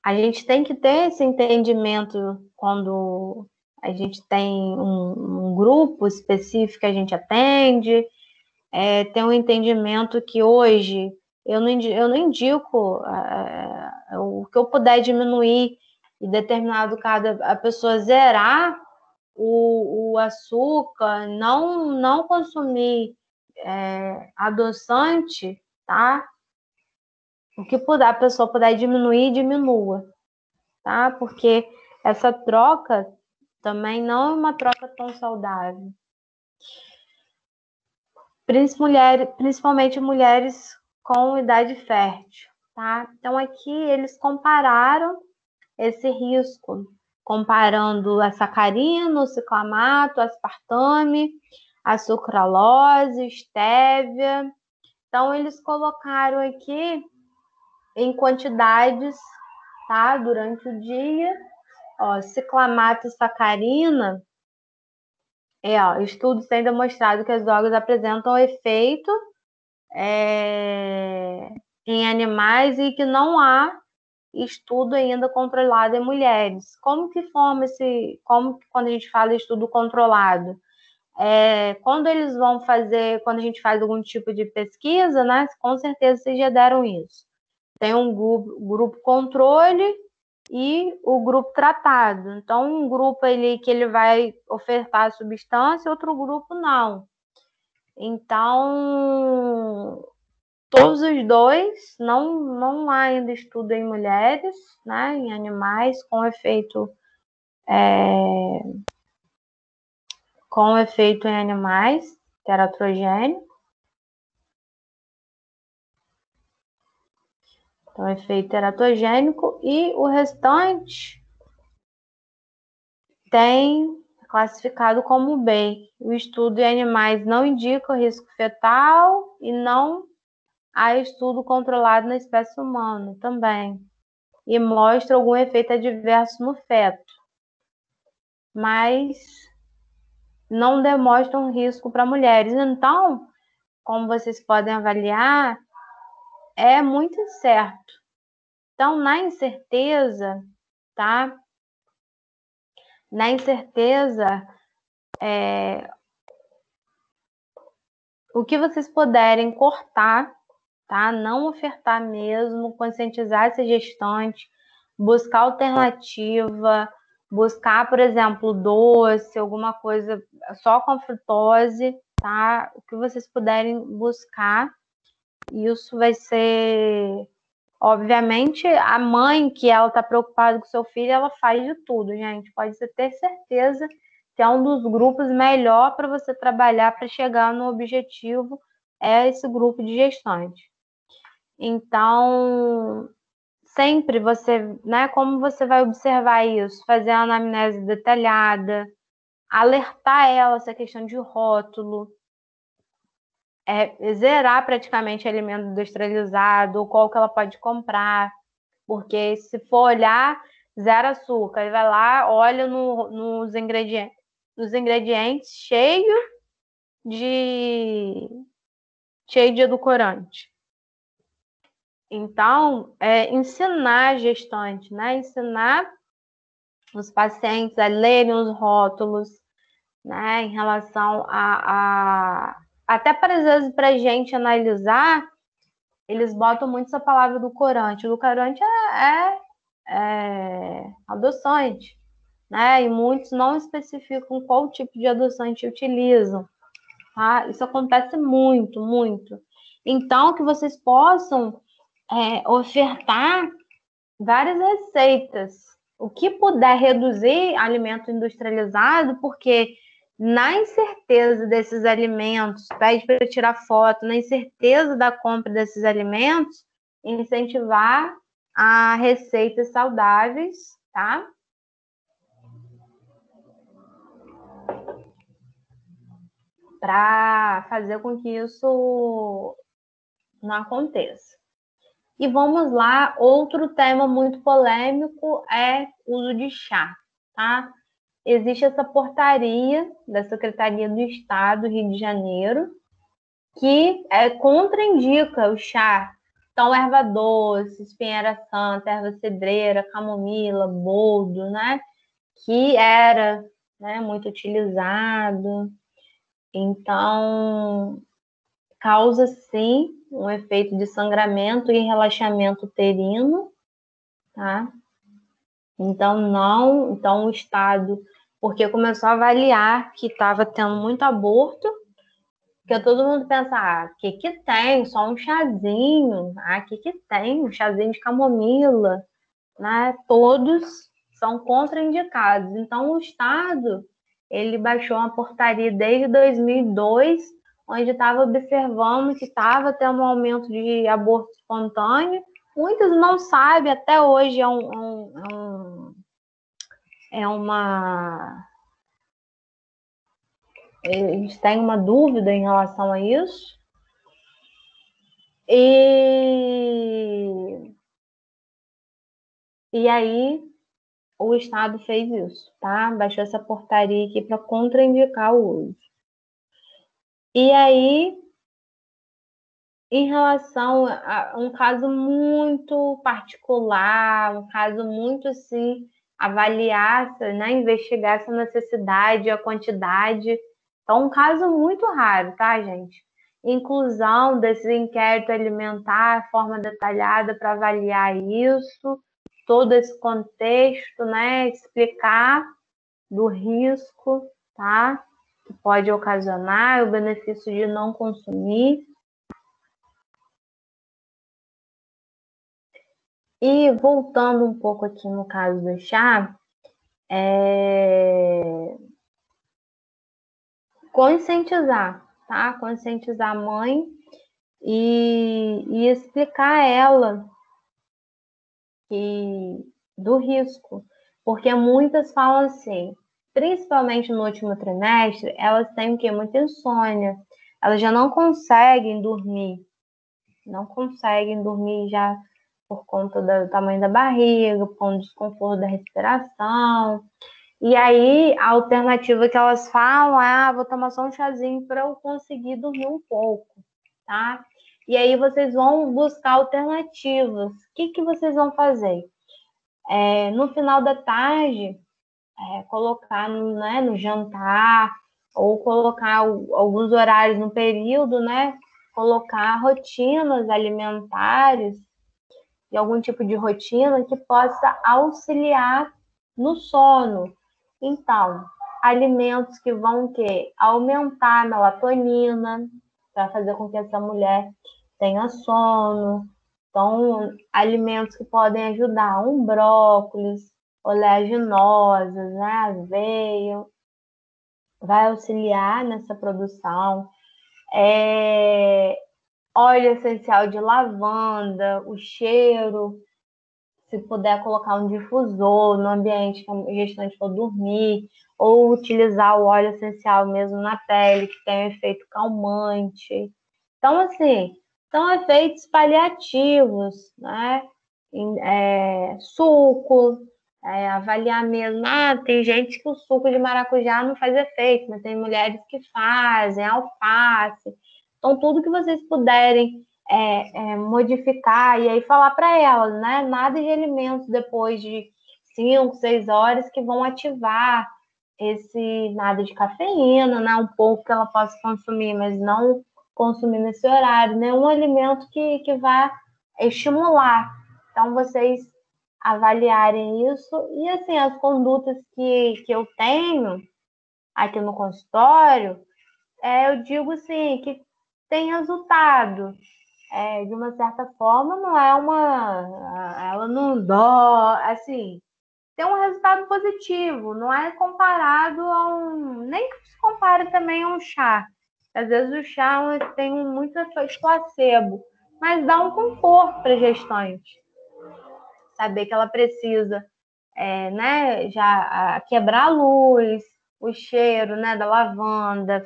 a gente tem que ter esse entendimento quando a gente tem um grupo específico que a gente atende, tem um entendimento que hoje eu não indico o que eu puder diminuir em determinado caso, a pessoa zerar o açúcar, não consumir adoçante, tá? O que a pessoa puder diminuir, diminua, tá? Porque essa troca também não é uma troca tão saudável. Principalmente mulheres com idade fértil, tá? Então, aqui eles compararam esse risco, comparando a sacarina, o ciclamato, aspartame, a sucralose, stevia. Então, eles colocaram aqui em quantidades, tá? Durante o dia. Ó, ciclamato e sacarina, estudos têm demonstrado que as drogas apresentam efeito em animais e que não há estudo ainda controlado em mulheres. Como que quando a gente fala estudo controlado? Quando a gente faz algum tipo de pesquisa, né? Com certeza vocês já deram isso. Tem um grupo controle e o grupo tratado. Então, um grupo que ele vai ofertar a substância, outro grupo não. Então, todos os dois, não há ainda estudo em mulheres, né, em animais com efeito em animais, teratrogênico. Então, efeito teratogênico, e o restante tem classificado como B. O estudo em animais não indica risco fetal e não há estudo controlado na espécie humana também. E mostra algum efeito adverso no feto. Mas não demonstram risco para mulheres. Então, como vocês podem avaliar, é muito incerto. Então, na incerteza, tá? Na incerteza, o que vocês puderem cortar, tá? Não ofertar mesmo, conscientizar essa gestante, buscar alternativa, buscar, por exemplo, doce, alguma coisa só com frutose, tá? O que vocês puderem buscar, isso vai ser... Obviamente, a mãe que ela está preocupada com o seu filho, ela faz de tudo, gente. Pode ter certeza que é um dos grupos melhor para você trabalhar para chegar no objetivo, é esse grupo de gestante. Então, sempre você, né, como você vai observar isso? Fazer a anamnese detalhada, alertar ela essa questão de rótulo, zerar praticamente alimento industrializado, ou qual que ela pode comprar, porque se for olhar, zero açúcar, e vai lá, olha nos ingredientes cheio de edulcorante. Então, ensinar a gestante, né? Ensinar os pacientes a lerem os rótulos, né? Em relação até às vezes para a gente analisar, eles botam muito essa palavra edulcorante. O edulcorante é adoçante, né? E muitos não especificam qual tipo de adoçante utilizam, tá? Isso acontece muito, muito. Então, que vocês possam ofertar várias receitas. O que puder reduzir alimento industrializado, porque na incerteza desses alimentos, pede para tirar foto, na incerteza da compra desses alimentos, incentivar a receitas saudáveis, tá? Para fazer com que isso não aconteça. E vamos lá, outro tema muito polêmico é o uso de chá, tá? Existe essa portaria da Secretaria do Estado, Rio de Janeiro, que contraindica o chá. Então, erva doce, espinheira santa, erva cedreira, camomila, boldo, né? Que era, né, muito utilizado. Então, causa, sim, um efeito de sangramento e relaxamento uterino, tá? Então o Estado, porque começou a avaliar que estava tendo muito aborto, porque todo mundo pensa, o que tem? Só um chazinho, o que tem? Um chazinho de camomila, né? Todos são contraindicados. Então o Estado, ele baixou uma portaria desde 2002, onde estava observando que estava tendo um aumento de aborto espontâneo. Muitos não sabem, até hoje eles têm uma dúvida em relação a isso. E aí o Estado fez isso, tá? Baixou essa portaria aqui para contraindicar o uso. E aí, em relação a um caso muito particular, um caso muito assim, avaliar, né, investigar essa necessidade, a quantidade. Então, um caso muito raro, tá, gente? Inclusão desse inquérito alimentar, forma detalhada para avaliar isso, todo esse contexto, né? Explicar do risco, tá? Que pode ocasionar, o benefício de não consumir. E voltando um pouco aqui no caso do chá, conscientizar, tá? Conscientizar a mãe e explicar a ela do risco. Porque muitas falam assim, principalmente no último trimestre, elas têm o quê? Muita insônia. Elas já não conseguem dormir. Não conseguem dormir já por conta do tamanho da barriga, por conta do desconforto da respiração. E aí, a alternativa que elas falam é, vou tomar só um chazinho para eu conseguir dormir um pouco, tá? E aí, vocês vão buscar alternativas. O que vocês vão fazer? No final da tarde, colocar no jantar, ou colocar alguns horários no período, né? Colocar rotinas alimentares e algum tipo de rotina que possa auxiliar no sono. Então, alimentos que vão aumentar a melatonina, para fazer com que essa mulher tenha sono. Então, alimentos que podem ajudar, um brócolis, oleaginosas, né, aveia, vai auxiliar nessa produção. Óleo essencial de lavanda, o cheiro, se puder colocar um difusor no ambiente que a gestante for dormir, ou utilizar o óleo essencial mesmo na pele, que tem um efeito calmante. Então, assim, são efeitos paliativos, né? Suco, avaliar mesmo. Tem gente que o suco de maracujá não faz efeito, mas tem mulheres que fazem, alface. Então, tudo que vocês puderem modificar e aí falar para elas, né? Nada de alimentos depois de 5, 6 horas que vão ativar nada de cafeína, né? Um pouco que ela possa consumir, mas não consumir nesse horário, nenhum alimento que vá estimular. Então, vocês avaliarem isso e, assim, as condutas que eu tenho aqui no consultório, eu digo, assim, que tem resultado. de uma certa forma, não é ela não dó, assim, tem um resultado positivo, não é comparado nem que se compare também a um chá. Às vezes o chá tem muito efeito placebo, mas dá um conforto para a gestante. Saber que ela precisa, né, já quebrar a luz, o cheiro, né, da lavanda,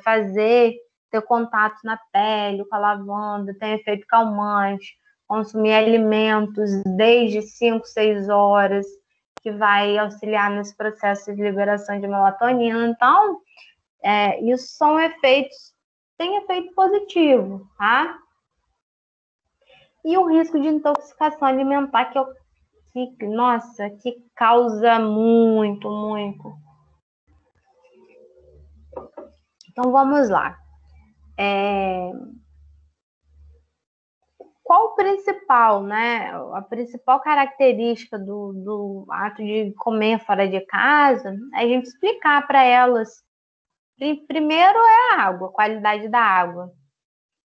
ter contato na pele com a lavanda, tem efeito calmante, consumir alimentos desde 5, 6 horas, que vai auxiliar nesse processo de liberação de melatonina. Então, isso são tem efeito positivo, tá? E o risco de intoxicação alimentar, que causa muito, muito. Então, vamos lá. Qual o principal, né? A principal característica do ato de comer fora de casa é a gente explicar para elas. Primeiro é a água, a qualidade da água,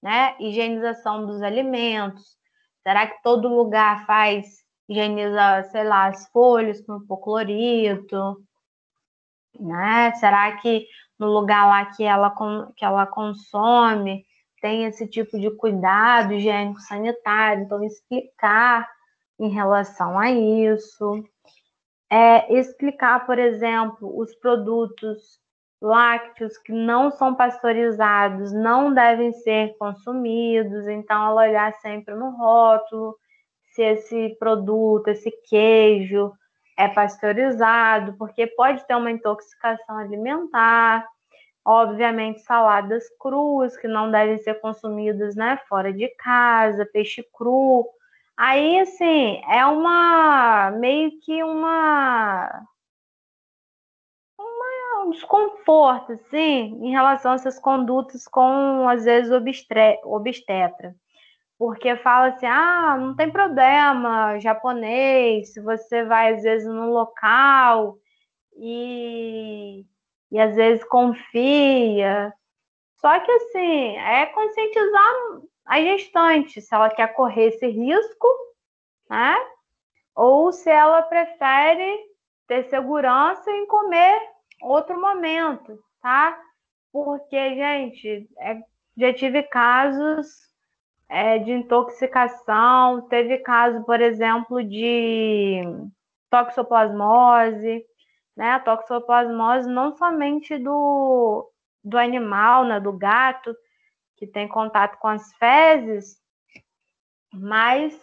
né? Higienização dos alimentos. Será que todo lugar higieniza, sei lá, as folhas com hipoclorito, né? Será que no lugar lá que ela consome tem esse tipo de cuidado higiênico sanitário? Então, explicar em relação a isso. Explicar, por exemplo, os produtos lácteos que não são pasteurizados não devem ser consumidos, então ela olhar sempre no rótulo se esse produto, esse queijo é pasteurizado, porque pode ter uma intoxicação alimentar. Obviamente, saladas cruas que não devem ser consumidas, né, fora de casa, peixe cru. Aí, assim, meio que um desconforto, assim, em relação a essas condutas com, às vezes, obstetra. Porque fala assim, não tem problema, japonês, se você vai, às vezes, num local e às vezes confia. Só que, assim, é conscientizar a gestante, se ela quer correr esse risco, né? Ou se ela prefere ter segurança em comer outro momento, tá? Porque, gente, já tive casos de intoxicação, teve caso, por exemplo, de toxoplasmose, né? A toxoplasmose não somente do animal, né? Do gato, que tem contato com as fezes, mas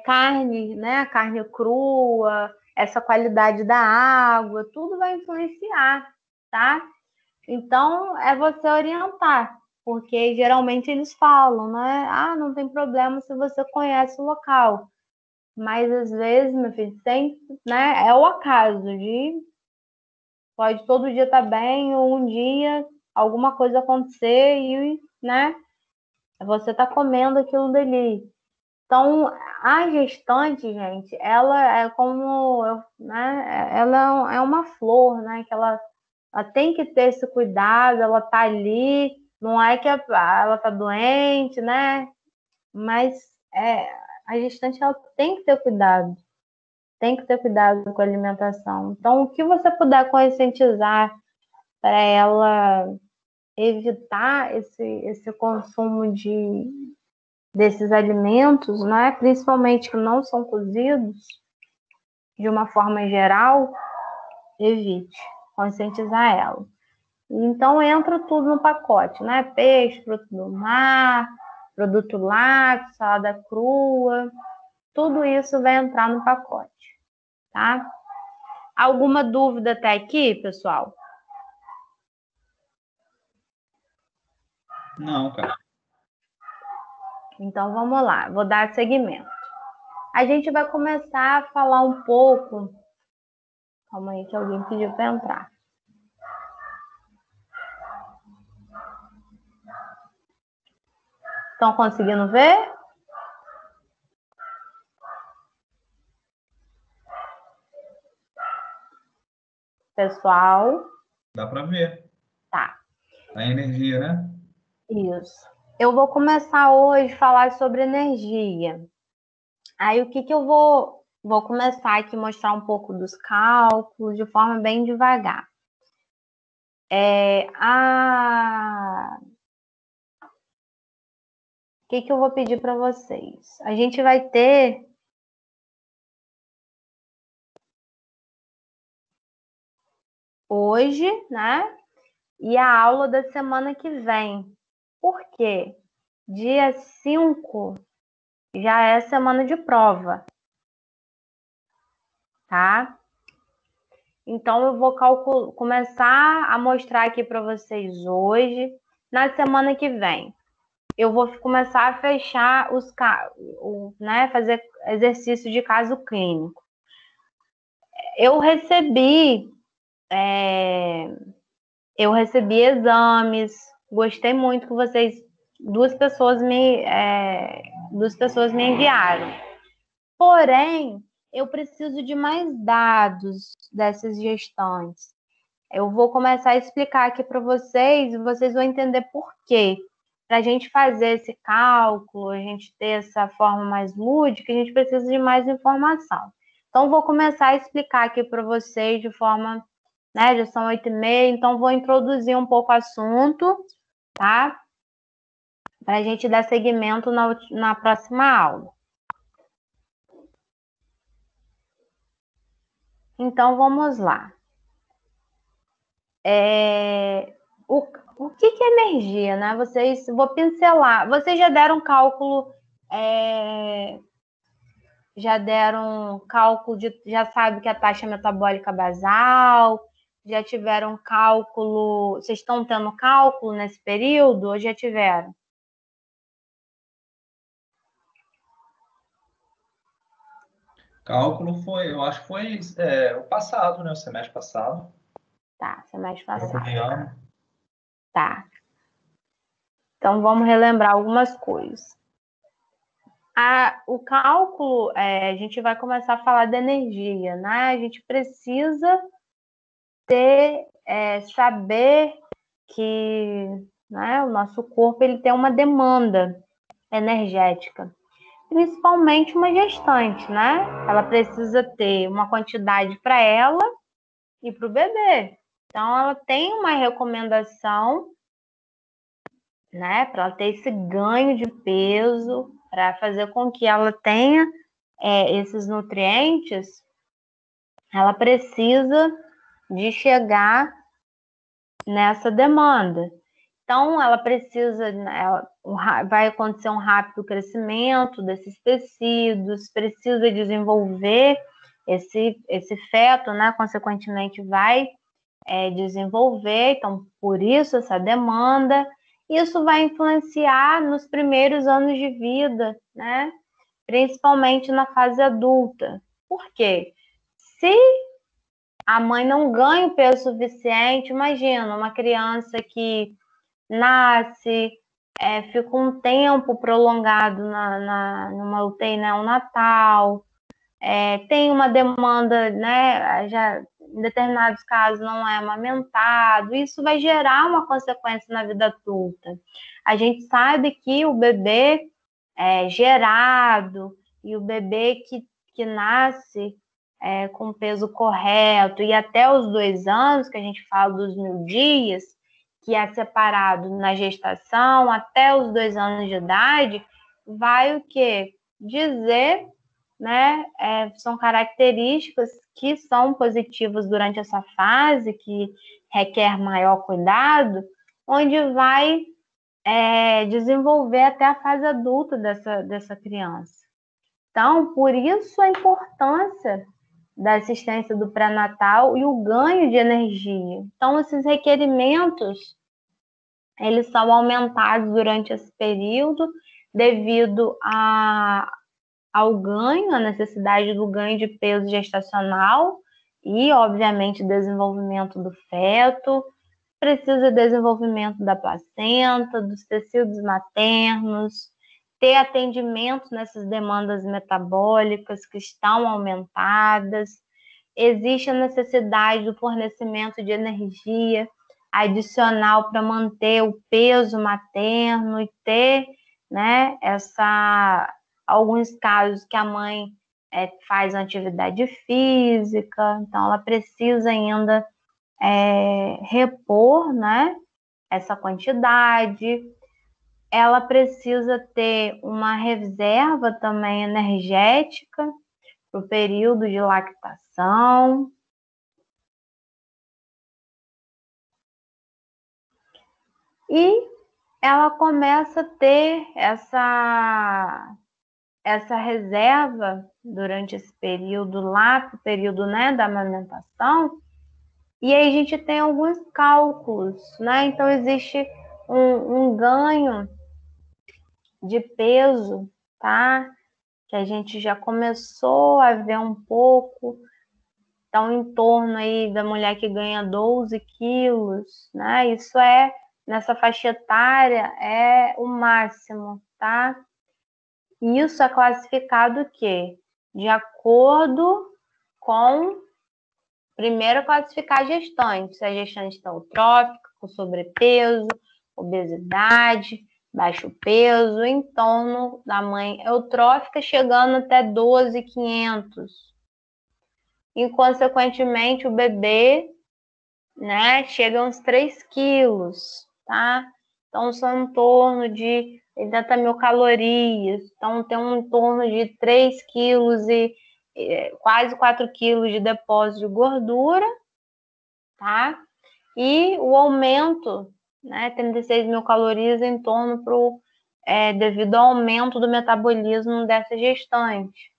carne, né? A carne crua, essa qualidade da água, tudo vai influenciar, tá? Então, é você orientar, porque geralmente eles falam, né? Não tem problema se você conhece o local. Mas às vezes, meu filho, né? É o acaso pode todo dia estar bem, ou um dia alguma coisa acontecer e, né? Você tá comendo aquilo dali. Então, a gestante, gente, ela é como, né? Ela é uma flor, né? Que ela tem que ter esse cuidado, ela tá ali, não é que ela tá doente, né? Mas a gestante ela tem que ter cuidado com a alimentação. Então, o que você puder conscientizar para ela evitar esse consumo desses alimentos, né? Principalmente que não são cozidos, de uma forma geral, evite conscientizar ela. Então, entra tudo no pacote, né? Peixe, fruto do mar, produto lácteo, salada crua, tudo isso vai entrar no pacote, tá? Alguma dúvida até aqui, pessoal? Não, cara. Então, vamos lá, vou dar seguimento. A gente vai começar a falar um pouco. Calma aí, que alguém pediu para entrar. Estão conseguindo ver? Pessoal? Dá para ver. Tá. A energia, né? Isso. eu vou começar hoje a falar sobre energia. Aí, o que eu vou começar aqui a mostrar um pouco dos cálculos de forma bem devagar. O que eu vou pedir para vocês? A gente vai ter hoje, né? E a aula da semana que vem. Por quê? Dia 5 já é semana de prova, tá? Então, eu vou começar a mostrar aqui para vocês hoje. Na semana que vem, eu vou começar a fechar né? Fazer exercício de caso clínico. Eu recebi exames, gostei muito que duas pessoas me enviaram. Porém, eu preciso de mais dados dessas gestantes. Eu vou começar a explicar aqui para vocês, e vocês vão entender por quê. Para a gente fazer esse cálculo, a gente ter essa forma mais lúdica, a gente precisa de mais informação. Então, vou começar a explicar aqui para vocês de forma, né, já são 8h30, então vou introduzir um pouco o assunto, tá? Para a gente dar seguimento na próxima aula. Então, vamos lá. O que é energia, né? Vou pincelar. Vocês já deram cálculo, já sabe que a taxa metabólica basal, já tiveram cálculo, vocês estão tendo cálculo nesse período ou já tiveram? Cálculo eu acho que foi o passado, né? O semestre passado. Tá, semestre passado. Ano. Tá. Então, vamos relembrar algumas coisas. O cálculo, a gente vai começar a falar de energia, né? A gente precisa saber que, né, o nosso corpo ele tem uma demanda energética, principalmente uma gestante, né? Ela precisa ter uma quantidade para ela e para o bebê. Então, ela tem uma recomendação, né, para ela ter esse ganho de peso, para fazer com que ela tenha esses nutrientes, ela precisa de chegar nessa demanda. Então, ela precisa, vai acontecer um rápido crescimento desses tecidos, precisa desenvolver esse feto, né? Consequentemente, vai desenvolver. Então, por isso, essa demanda. Isso vai influenciar nos primeiros anos de vida, né? Principalmente na fase adulta. Por quê? Se a mãe não ganha o peso suficiente, imagina uma criança que nasce, fica um tempo prolongado numa UTI neonatal, tem uma demanda, né, já em determinados casos não é amamentado, isso vai gerar uma consequência na vida adulta. A gente sabe que o bebê gerado e o bebê que nasce com o peso correto e até os 2 anos, que a gente fala dos 1000 dias, que é separado na gestação até os 2 anos de idade, vai o quê? Dizer, né? São características que são positivas durante essa fase, que requer maior cuidado, onde vai desenvolver até a fase adulta dessa criança. Então, por isso a importância da assistência do pré-natal e o ganho de energia. Então, esses requerimentos, eles são aumentados durante esse período devido ao ganho, a necessidade do ganho de peso gestacional e, obviamente, desenvolvimento do feto, precisa de desenvolvimento da placenta, dos tecidos maternos, ter atendimento nessas demandas metabólicas que estão aumentadas, existe a necessidade do fornecimento de energia adicional para manter o peso materno e ter, né, alguns casos que a mãe faz uma atividade física, então ela precisa ainda repor, né, essa quantidade. Ela precisa ter uma reserva também energética para o período de lactação. E ela começa a ter essa reserva durante esse período lá, o período, né, da amamentação. E aí a gente tem alguns cálculos, né? Então existe um ganho de peso, tá? Que a gente já começou a ver um pouco. Então, em torno aí da mulher que ganha 12 quilos, né? Isso nessa faixa etária, é o máximo, tá? Isso é classificado o quê? De acordo com, primeiro, classificar a gestante. Se a gestante está eutrófica, com sobrepeso, obesidade, baixo peso, em torno da mãe eutrófica, chegando até 12.500. E, consequentemente, o bebê, né, chega a uns 3 quilos, tá? Então, são em torno de 80 mil calorias. Então, tem em torno de 3 quilos e quase 4 quilos de depósito de gordura, tá? E o aumento, né, 36 mil calorias em torno devido ao aumento do metabolismo dessa gestante.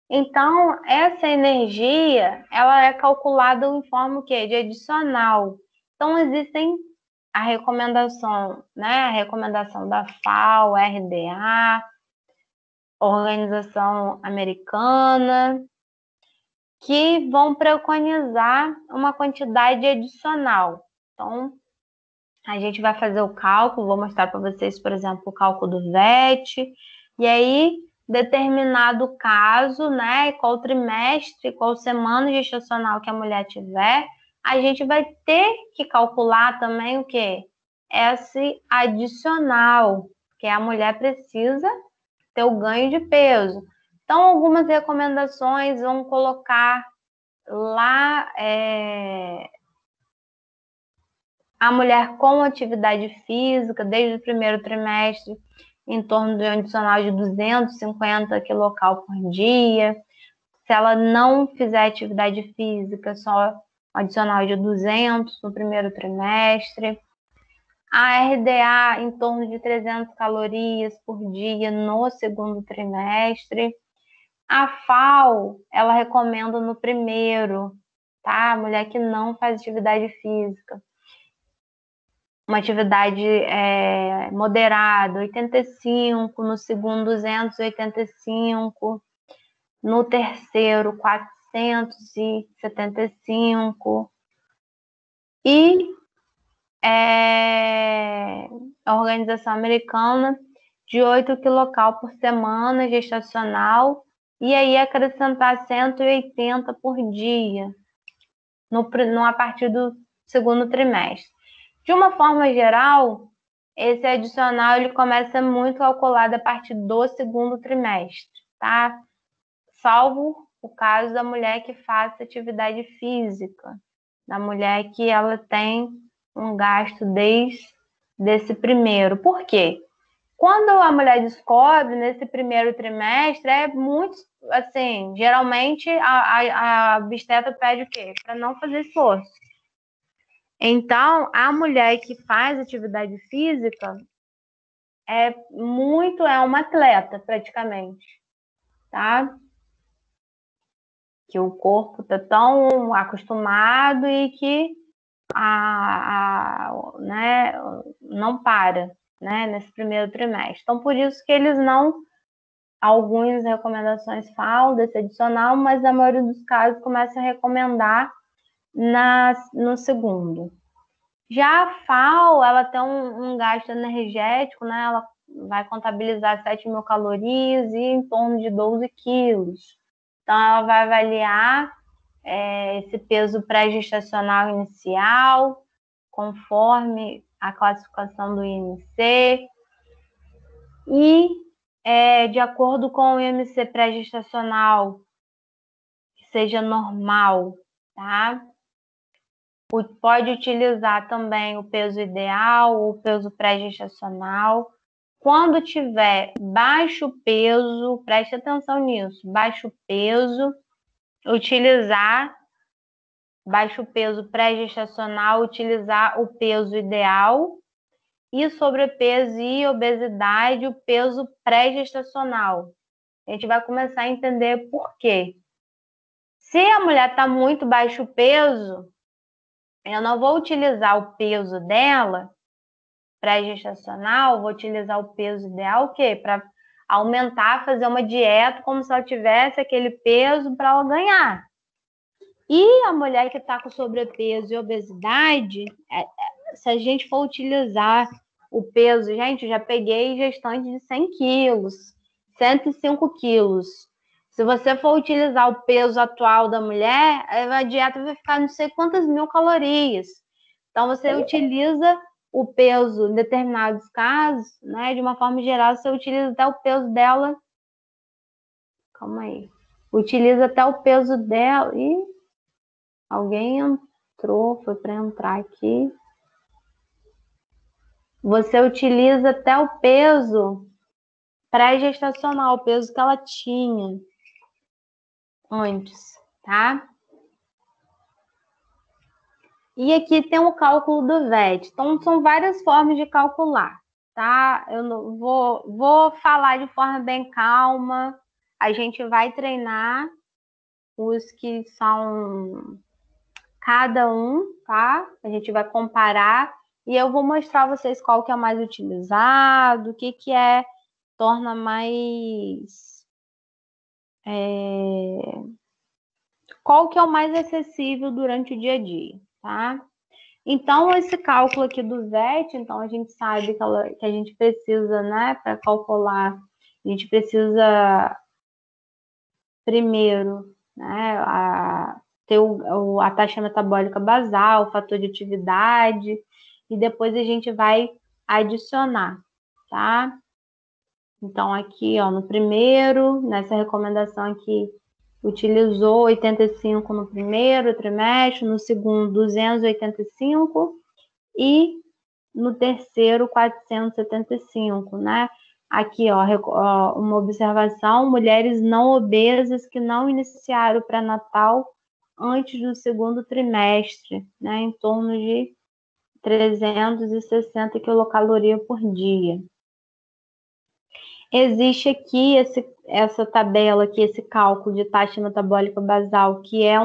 Então, essa energia, ela é calculada em forma o quê? De adicional. Então, existem a recomendação, né? A recomendação da FAO, RDA, Organização Americana, que vão preconizar uma quantidade adicional. Então, a gente vai fazer o cálculo, vou mostrar para vocês, por exemplo, o cálculo do VET, e aí, determinado caso, né, qual trimestre, qual semana gestacional que a mulher tiver, a gente vai ter que calcular também o quê? Esse adicional, que a mulher precisa ter o ganho de peso. Então, algumas recomendações vão colocar lá a mulher com atividade física, desde o primeiro trimestre, em torno de um adicional de 250 quilocal por dia. Se ela não fizer atividade física, só um adicional de 200 no primeiro trimestre. A RDA em torno de 300 calorias por dia no segundo trimestre. A FAO, ela recomenda no primeiro, tá? A mulher que não faz atividade física. Uma atividade moderada, 85, no segundo 285, no terceiro 475, e a Organização Americana de 8 quilocal por semana gestacional, e aí acrescentar 180 por dia a partir do segundo trimestre. De uma forma geral, esse adicional ele começa muito calculado a partir do segundo trimestre, tá? Salvo o caso da mulher que faça atividade física, da mulher que ela tem um gasto desde esse primeiro. Por quê? Quando a mulher descobre nesse primeiro trimestre, é muito, assim, geralmente a obstetra pede o quê? Para não fazer esforço. Então, a mulher que faz atividade física é uma atleta, praticamente, tá? Que o corpo está tão acostumado e que né, não para, né, nesse primeiro trimestre. Então, por isso que eles algumas recomendações falam desse adicional, mas na maioria dos casos começa a recomendar no segundo. Já a FAO, ela tem um gasto energético, né? Ela vai contabilizar 7 mil calorias e em torno de 12 quilos. Então, ela vai avaliar esse peso pré-gestacional inicial, conforme a classificação do IMC e de acordo com o IMC pré-gestacional, que seja normal, tá? Pode utilizar também o peso ideal ou o peso pré-gestacional. Quando tiver baixo peso, preste atenção nisso, baixo peso, utilizar baixo peso pré-gestacional, utilizar o peso ideal, e sobrepeso e obesidade, o peso pré-gestacional. A gente vai começar a entender por quê. Se a mulher está muito baixo peso, eu não vou utilizar o peso dela pré-gestacional, vou utilizar o peso ideal, o quê? Para aumentar, fazer uma dieta como se ela tivesse aquele peso para ela ganhar. E a mulher que está com sobrepeso e obesidade, se a gente for utilizar o peso, gente, eu já peguei gestante de 100 quilos, 105 quilos. Se você for utilizar o peso atual da mulher, a dieta vai ficar não sei quantas mil calorias. Então, você utiliza o peso em determinados casos, né? De uma forma geral, você utiliza até o peso dela. Calma aí. Utiliza até o peso dela. Ih, alguém entrou, foi para entrar aqui. Você utiliza até o peso pré-gestacional, o peso que ela tinha antes, tá? E aqui tem o cálculo do VET. Então, são várias formas de calcular, tá? Eu não vou falar de forma bem calma. A gente vai treinar os que são cada um, tá? A gente vai comparar e eu vou mostrar a vocês qual que é mais utilizado, o que torna mais... qual que é o mais acessível durante o dia a dia, tá? Então, esse cálculo aqui do VET, então a gente sabe que a gente precisa, né, para calcular, a gente precisa primeiro, né, ter a taxa metabólica basal, o fator de atividade, e depois a gente vai adicionar, tá? Então, aqui, ó, no primeiro, nessa recomendação aqui, utilizou 85 no primeiro trimestre, no segundo 285 e no terceiro 475, né? Aqui, ó, uma observação, mulheres não obesas que não iniciaram o pré-natal antes do segundo trimestre, né? Em torno de 360 quilocalorias por dia. Existe aqui essa tabela aqui, esse cálculo de taxa metabólica basal, que é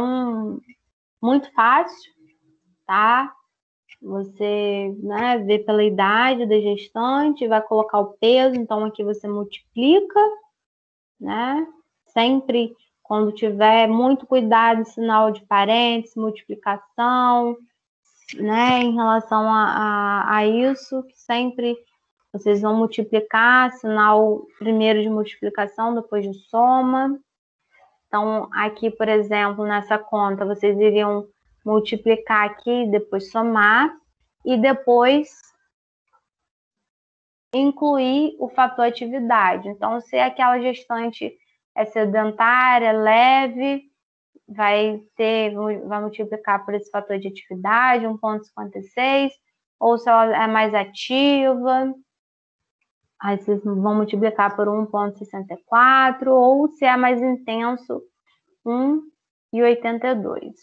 muito fácil, tá? Você, né, vê pela idade da gestante, vai colocar o peso, então aqui você multiplica, né? Sempre quando tiver muito cuidado, sinal de parênteses, multiplicação, né? Em relação a isso, que sempre vocês vão multiplicar, sinal primeiro de multiplicação, depois de soma. Então, aqui, por exemplo, nessa conta, vocês iriam multiplicar aqui, depois somar, e depois incluir o fator atividade. Então, se aquela gestante é sedentária, leve, vai multiplicar por esse fator de atividade, 1,56, ou se ela é mais ativa, aí vocês vão multiplicar por 1,64, ou se é mais intenso, 1,82.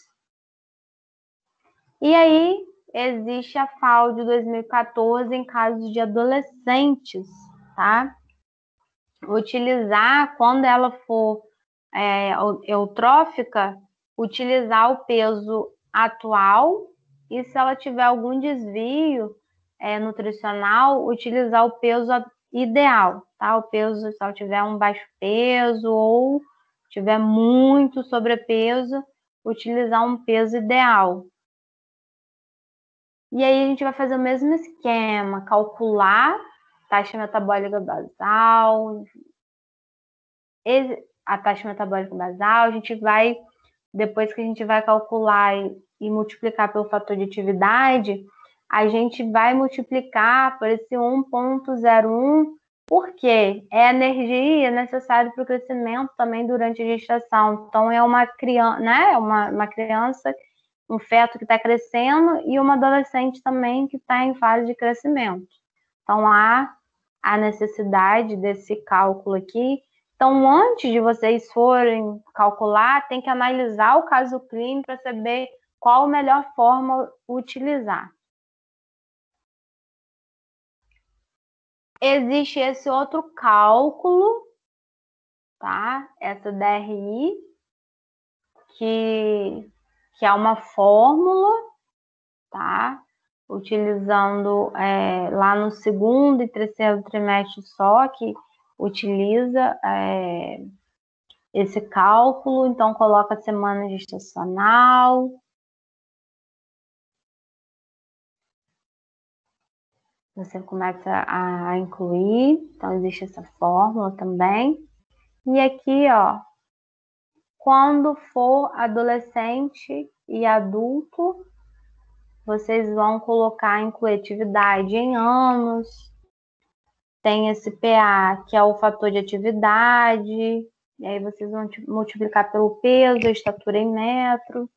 E aí, existe a FAO de 2014 em casos de adolescentes, tá? Utilizar, quando ela for eutrófica, utilizar o peso atual, e se ela tiver algum desvio nutricional, utilizar o peso ideal, tá? O peso, se ela tiver um baixo peso ou tiver muito sobrepeso, utilizar um peso ideal. E aí a gente vai fazer o mesmo esquema, calcular taxa metabólica basal, a taxa metabólica basal, a gente vai, depois que a gente vai calcular e multiplicar pelo fator de atividade, a gente vai multiplicar por esse 1,01, porque é energia necessária para o crescimento também durante a gestação. Então, é uma criança, né? Uma criança, um feto que está crescendo e uma adolescente também que está em fase de crescimento. Então, há a necessidade desse cálculo aqui. Então, antes de vocês forem calcular, tem que analisar o caso clínico para saber qual a melhor forma utilizar. Existe esse outro cálculo, tá? Essa DRI, que é uma fórmula, tá? Utilizando lá no segundo e terceiro trimestre só, que utiliza esse cálculo. Então, coloca a semana gestacional. Você começa a incluir. Então, existe essa fórmula também. E aqui, ó, quando for adolescente e adulto, vocês vão colocar, incluir atividade em anos. Tem esse PA, que é o fator de atividade. E aí vocês vão multiplicar pelo peso, a estatura em metro.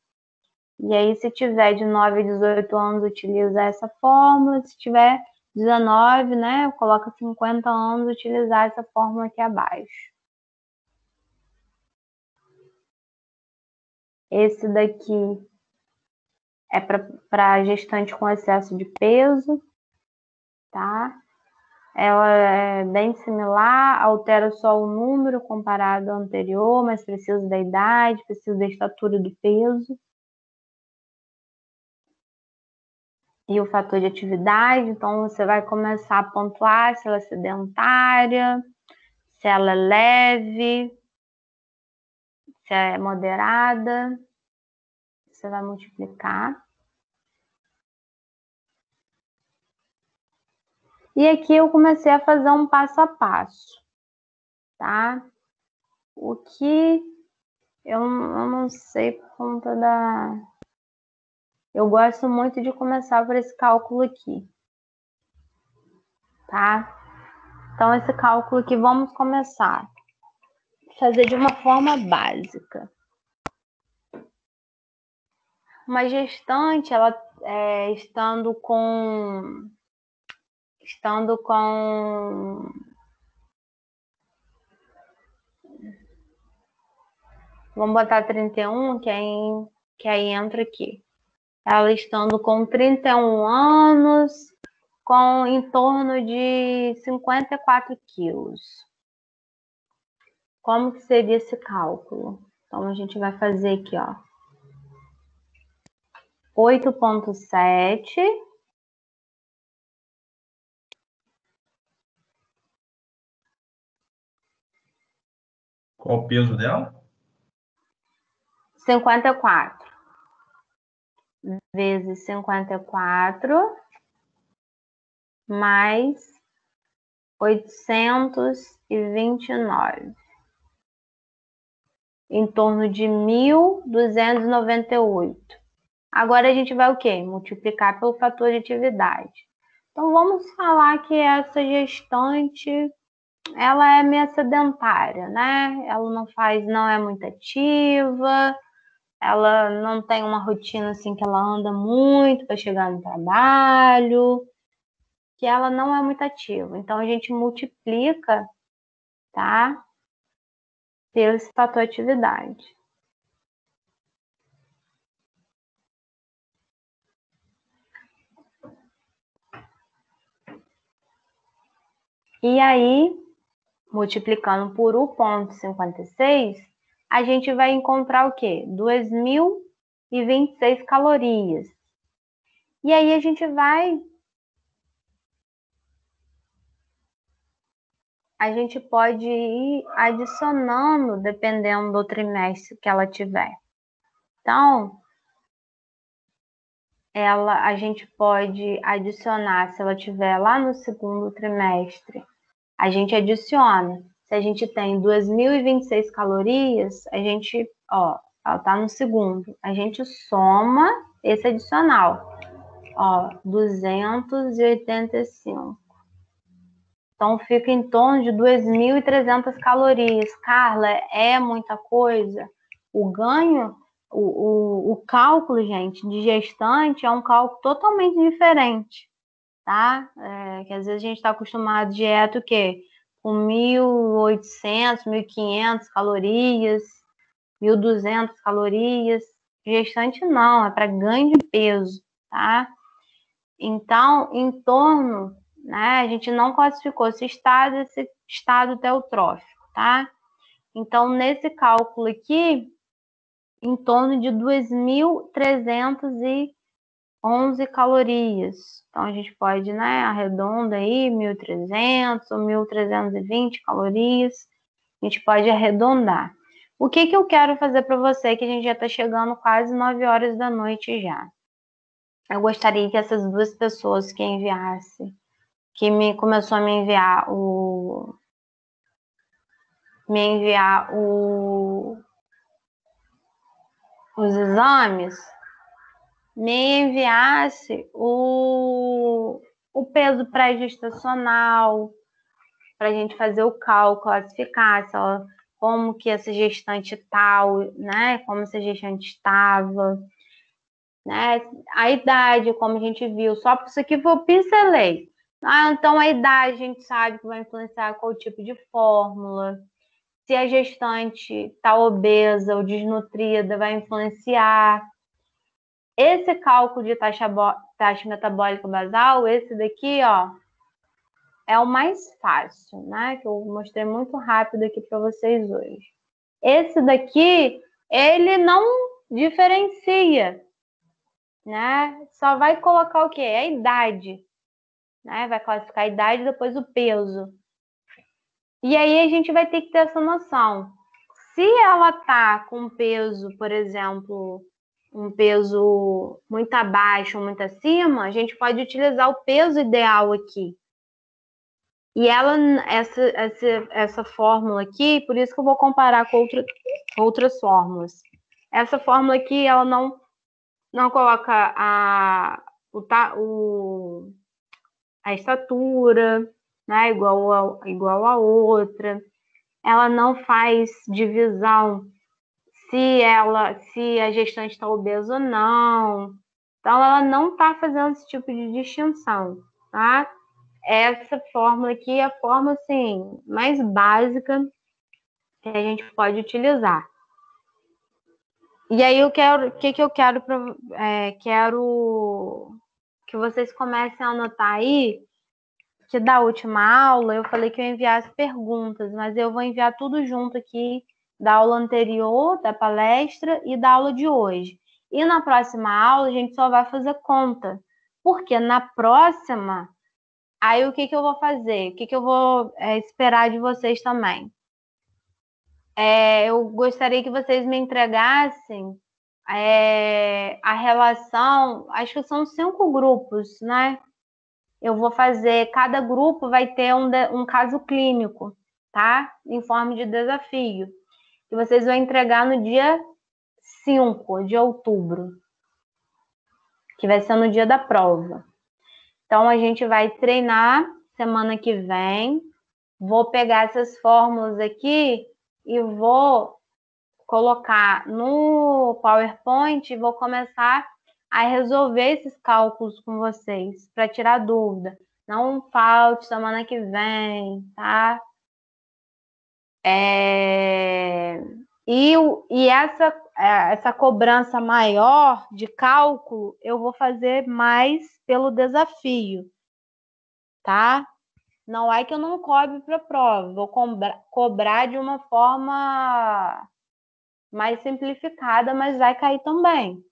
E aí, se tiver de 9 a 18 anos, utiliza essa fórmula. Se tiver 19, né, coloca 50 anos, utilizar essa fórmula aqui abaixo. Esse daqui é para gestante com excesso de peso, tá? Ela é bem similar, altera só o número comparado ao anterior, mas precisa da idade, precisa da estatura do peso. E o fator de atividade, então você vai começar a pontuar se ela é sedentária, se ela é leve, se é moderada. Você vai multiplicar. E aqui eu comecei a fazer um passo a passo, tá? O que eu não sei por conta da... Eu gosto muito de começar por esse cálculo aqui, tá? Então, esse cálculo aqui, vamos começar a fazer de uma forma básica. Uma gestante, ela estando com vamos botar 31, que aí entra aqui. Ela estando com 31 anos, com em torno de 54 quilos. Como que seria esse cálculo? Então, a gente vai fazer aqui, ó. 8,7. Qual o peso dela? 54. Vezes 54. Mais 829. Em torno de 1.298. Agora a gente vai o quê? Multiplicar pelo fator de atividade. Então, vamos falar que essa gestante, ela é meio sedentária, né? Ela não é muito ativa, ela não tem uma rotina assim que ela anda muito para chegar no trabalho, que ela não é muito ativa. Então, a gente multiplica, tá? Pelo fator atividade. E aí, multiplicando por 1,56, a gente vai encontrar o quê? 2.026 calorias. E aí, a gente pode ir adicionando, dependendo do trimestre que ela tiver. Então, a gente pode adicionar, se ela tiver lá no segundo trimestre, a gente adiciona. Se a gente tem 2.026 calorias, a gente, ó, ela tá no segundo, a gente soma esse adicional. Ó, 285. Então, fica em torno de 2.300 calorias. Carla, é muita coisa? O ganho, o cálculo, gente, de gestante é um cálculo totalmente diferente, tá? Que às vezes a gente está acostumado a dieta o quê? Com 1.800, 1.500 calorias, 1.200 calorias. Gestante não, é para ganho de peso, tá? Então, em torno, né, a gente não classificou esse estado teotrófico, tá? Então, nesse cálculo aqui, em torno de 2.311 calorias. Então, a gente pode, né, arredonda aí, 1.300 ou 1.320 calorias. A gente pode arredondar. O que eu quero fazer para você, que a gente já está chegando quase 9 horas da noite já. Eu gostaria que essas duas pessoas que enviassem, que começou a me enviar os exames, me enviasse o peso pré-gestacional, para a gente fazer o cálculo, classificar como que essa gestante tal, né? Como essa gestante estava, né? A idade, como a gente viu, só por isso aqui eu pincelei. Então a idade a gente sabe que vai influenciar qual tipo de fórmula. Se a gestante está obesa ou desnutrida, vai influenciar. Esse cálculo de taxa metabólica basal, esse daqui, ó, é o mais fácil, né? Que eu mostrei muito rápido aqui para vocês hoje. Esse daqui, ele não diferencia, né? Só vai colocar o quê? A idade, né? Vai classificar a idade e depois o peso. E aí a gente vai ter que ter essa noção. Se ela tá com peso, por exemplo, um peso muito abaixo ou muito acima, a gente pode utilizar o peso ideal aqui. E essa fórmula aqui, por isso que eu vou comparar com outras fórmulas. Essa fórmula aqui, ela não coloca a estatura, né, igual a outra. Ela não faz divisão se a gestante está obesa ou não. Então, ela não está fazendo esse tipo de distinção, tá? Essa fórmula aqui é a forma, assim, mais básica que a gente pode utilizar. E aí, quero que vocês comecem a anotar aí, que da última aula eu falei que eu ia enviar as perguntas, mas eu vou enviar tudo junto aqui, da aula anterior, da palestra e da aula de hoje. E na próxima aula a gente só vai fazer conta, porque na próxima, aí o que eu vou fazer? O que eu vou esperar de vocês também? Eu gostaria que vocês me entregassem a relação, acho que são 5 grupos, né? Eu vou fazer, cada grupo vai ter um caso clínico, tá? Em forma de desafio. E vocês vão entregar no dia 5 de outubro, que vai ser no dia da prova. Então, a gente vai treinar semana que vem. Vou pegar essas fórmulas aqui e vou colocar no PowerPoint e vou começar a resolver esses cálculos com vocês, para tirar dúvida. Não falte semana que vem, tá? E essa cobrança maior de cálculo, eu vou fazer mais pelo desafio, tá? Não é que eu não cobre para a prova, vou cobrar de uma forma mais simplificada, mas vai cair também,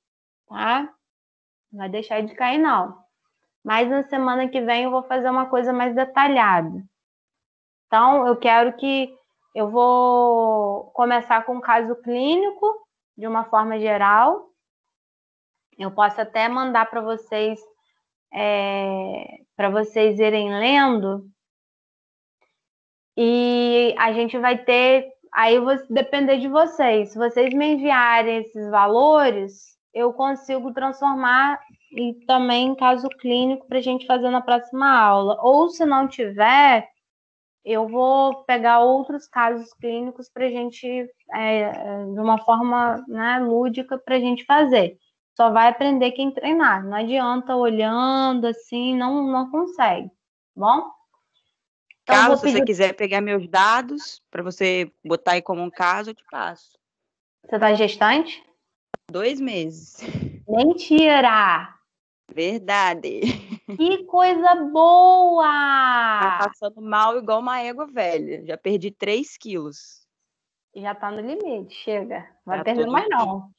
tá? Não vai deixar de cair, não. Mas na semana que vem eu vou fazer uma coisa mais detalhada. Então, eu vou começar com um caso clínico, de uma forma geral. Eu posso até mandar para vocês irem lendo. E a gente vai ter, aí vai depender de vocês. Se vocês me enviarem esses valores, eu consigo transformar e também caso clínico para a gente fazer na próxima aula. Ou se não tiver, eu vou pegar outros casos clínicos para a gente, de uma forma, né, lúdica, para a gente fazer. Só vai aprender quem treinar. Não adianta olhando assim, não consegue. Tá bom? Então, Caso vou se você pedir. quiser pegar meus dados, para você botar aí como um caso, eu te passo. Você tá gestante? 2 meses. Mentira! Verdade. Que coisa Tá boa! passando mal igual uma égua velha. Já perdi 3 quilos. Já tá no limite, chega. Não vai Já perder tô no mais limite. não.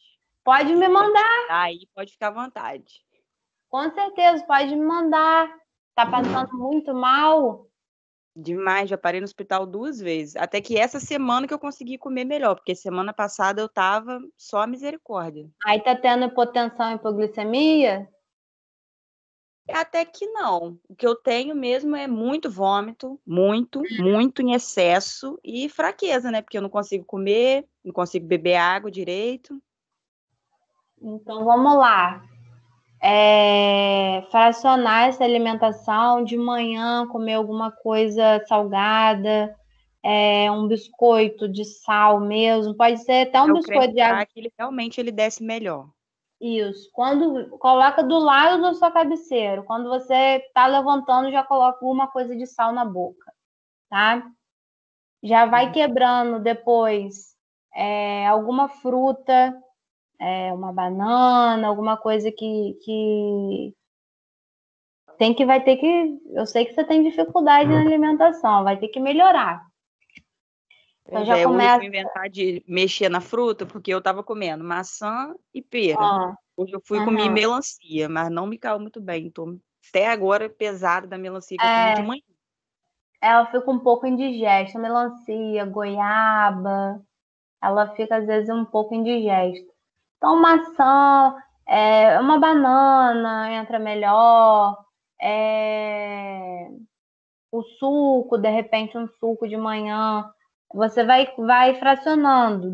Pode me mandar, Aí pode ficar à vontade. com certeza, pode me mandar. Tá passando muito mal? Demais, já parei no hospital 2 vezes. Até que essa semana que eu consegui comer melhor, porque semana passada eu tava só misericórdia. Aí tá tendo hipotensão e hipoglicemia? Até que não. O que eu tenho mesmo é muito vômito, muito em excesso e fraqueza, né? Porque eu não consigo comer, não consigo beber água direito. Então vamos lá. Fracionar essa alimentação de manhã, comer alguma coisa salgada, um biscoito de sal mesmo, pode ser até um O creme biscoito de água. crack, ele realmente desce melhor. Isso. Quando coloca do lado da sua cabeceira, quando você tá levantando, já coloca alguma coisa de sal na boca, tá? Já vai quebrando depois alguma fruta, uma banana, alguma coisa que vai ter que. Eu sei que você tem dificuldade na alimentação, vai ter que melhorar. Então já Hoje eu começa. fui inventar de mexer na fruta, porque eu tava comendo maçã e pera. Hoje eu fui comer melancia, mas não me caiu muito bem. Tô até agora pesado da melancia que eu comi de manhã. Ela fica um pouco indigesta, melancia, goiaba, ela fica às vezes um pouco indigesta. Então maçã, uma banana entra melhor, o suco, de repente um suco de manhã, você vai fracionando.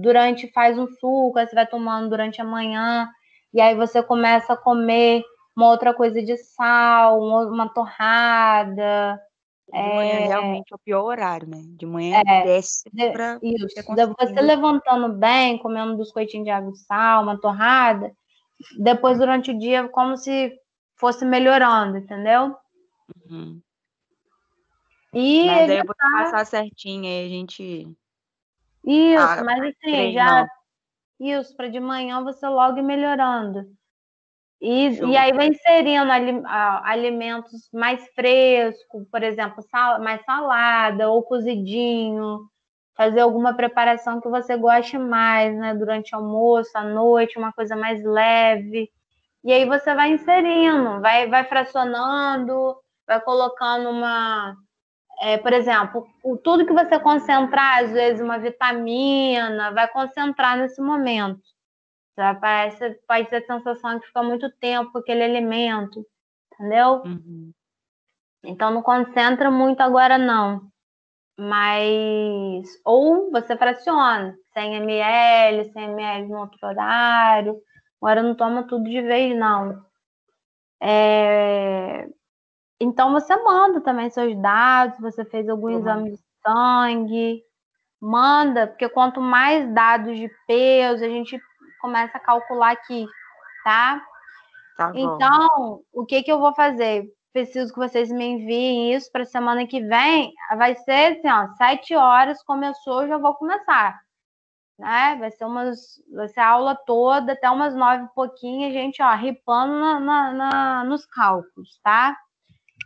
Faz um suco, aí você vai tomando durante a manhã, e aí você começa a comer uma outra coisa de sal, uma torrada. De manhã realmente é o pior horário, né? De manhã desce pra Isso. você conseguir. Você levantando bem, comendo um biscoitinho de água e sal, uma torrada, depois durante o dia como se fosse melhorando, entendeu? Uhum. E mas daí eu vou passar certinho, aí a gente. Isso, mas assim, treinando. Isso, para de manhã você logo ir melhorando. E aí vai inserindo alimentos mais frescos, por exemplo, mais salada ou cozidinho, fazer alguma preparação que você goste mais, né? Durante o almoço, à noite, uma coisa mais leve. E aí você vai inserindo, vai fracionando, vai colocando por exemplo, tudo que você concentrar, às vezes uma vitamina, vai concentrar nesse momento. Pode ter a sensação que fica muito tempo com aquele alimento, entendeu? Uhum. Então não concentra muito agora não. Mas ou você fraciona, 100 ml, 100 ml no outro horário. Agora não toma tudo de vez não. Então você manda também seus dados, você fez algum exame de sangue, manda, porque quanto mais dados de peso, a gente começa a calcular aqui, tá? Tá bom. Então, o que eu vou fazer? Preciso que vocês me enviem isso para semana que vem. Vai ser assim, ó, 7 horas começou, eu já vou começar. Né? Vai ser a aula toda, até umas 9 e pouquinho, a gente, ó, ripando nos cálculos, tá?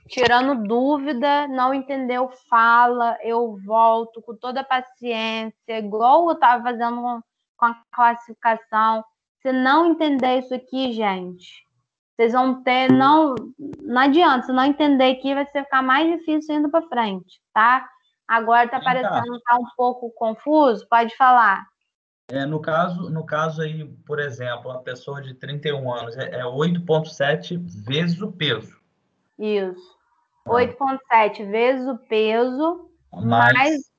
Tirando dúvida, não entendeu, fala, eu volto com toda a paciência, igual eu estava fazendo com a classificação. Se não entender isso aqui, gente, vocês vão ter, não adianta, se não entender aqui, vai ficar mais difícil indo para frente, tá? Agora tá parecendo estar um pouco confuso, pode falar. No caso aí, por exemplo, uma pessoa de 31 anos é 8,7 vezes o peso. Isso. 8,7 vezes o peso, mais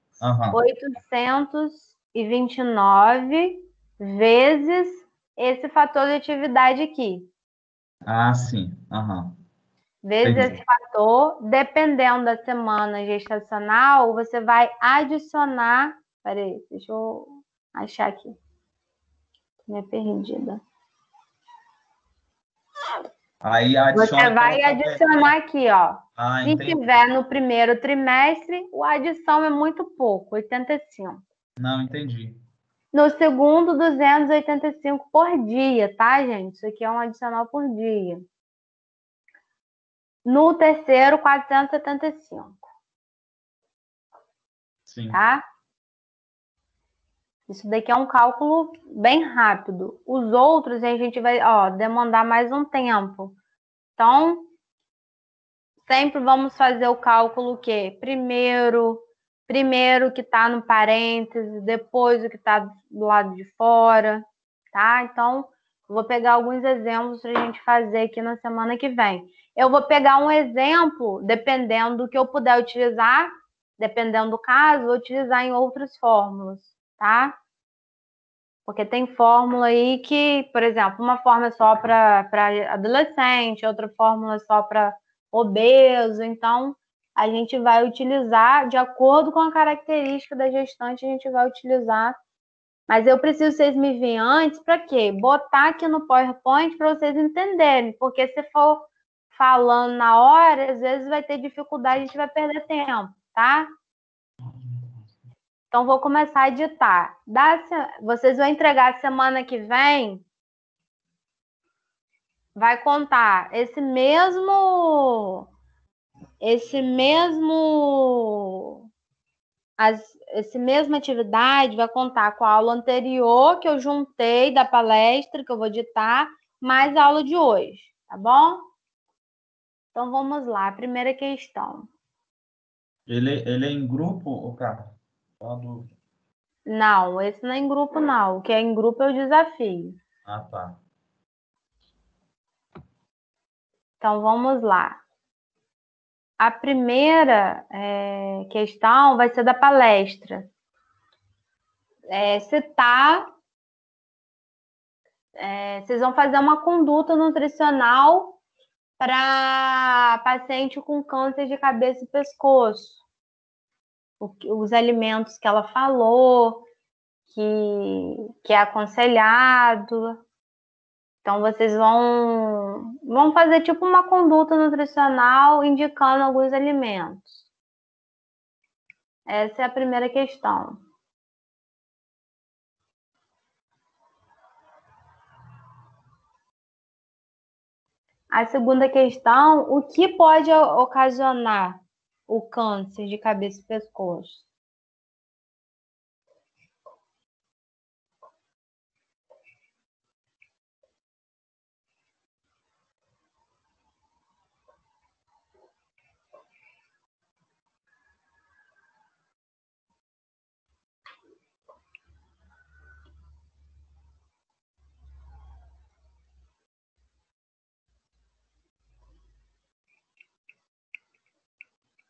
829 vezes esse fator de atividade aqui. Ah, sim. Aham. Vezes Entendi. esse fator, dependendo da semana gestacional, você vai adicionar. Peraí, deixa eu achar aqui. Tô meio perdida. Aí Você adiciona aquela vai adicionar tabelinha. aqui, ó. Ah, Se entendi. tiver no primeiro trimestre, a adição é muito pouco, 85. Não, entendi. No segundo, 285 por dia, tá, gente? Isso aqui é um adicional por dia. No terceiro, 475, Sim. tá? Isso daqui é um cálculo bem rápido. Os outros, a gente vai, ó, demandar mais um tempo. Então, sempre vamos fazer o cálculo que primeiro que está no parênteses, depois o que está do lado de fora, tá? Então, eu vou pegar alguns exemplos para a gente fazer aqui na semana que vem. Eu vou pegar um exemplo, dependendo do que eu puder utilizar, dependendo do caso, vou utilizar em outras fórmulas, tá? Porque tem fórmula aí que, por exemplo, uma fórmula é só para adolescente, outra fórmula é só para obeso. Então, a gente vai utilizar de acordo com a característica da gestante, a gente vai utilizar. Mas eu preciso que vocês me veem antes para quê? Botar aqui no PowerPoint para vocês entenderem. Porque se for falando na hora, às vezes vai ter dificuldade, a gente vai perder tempo, tá? Então, vou começar a editar. Vocês vão entregar semana que vem. Vai contar esse mesma atividade vai contar com a aula anterior que eu juntei da palestra que eu vou editar, mais a aula de hoje, tá bom? Então vamos lá, primeira questão. Ele é em grupo, ô cara? Só dúvida. Não, esse não é em grupo, não. O que é em grupo é o desafio. Ah, tá. Então vamos lá. A primeira questão vai ser da palestra. Vocês vão fazer uma conduta nutricional para paciente com câncer de cabeça e pescoço. Os alimentos que ela falou, que é aconselhado. Então, vocês vão fazer tipo uma conduta nutricional indicando alguns alimentos. Essa é a primeira questão. A segunda questão, o que pode ocasionar o câncer de cabeça e pescoço?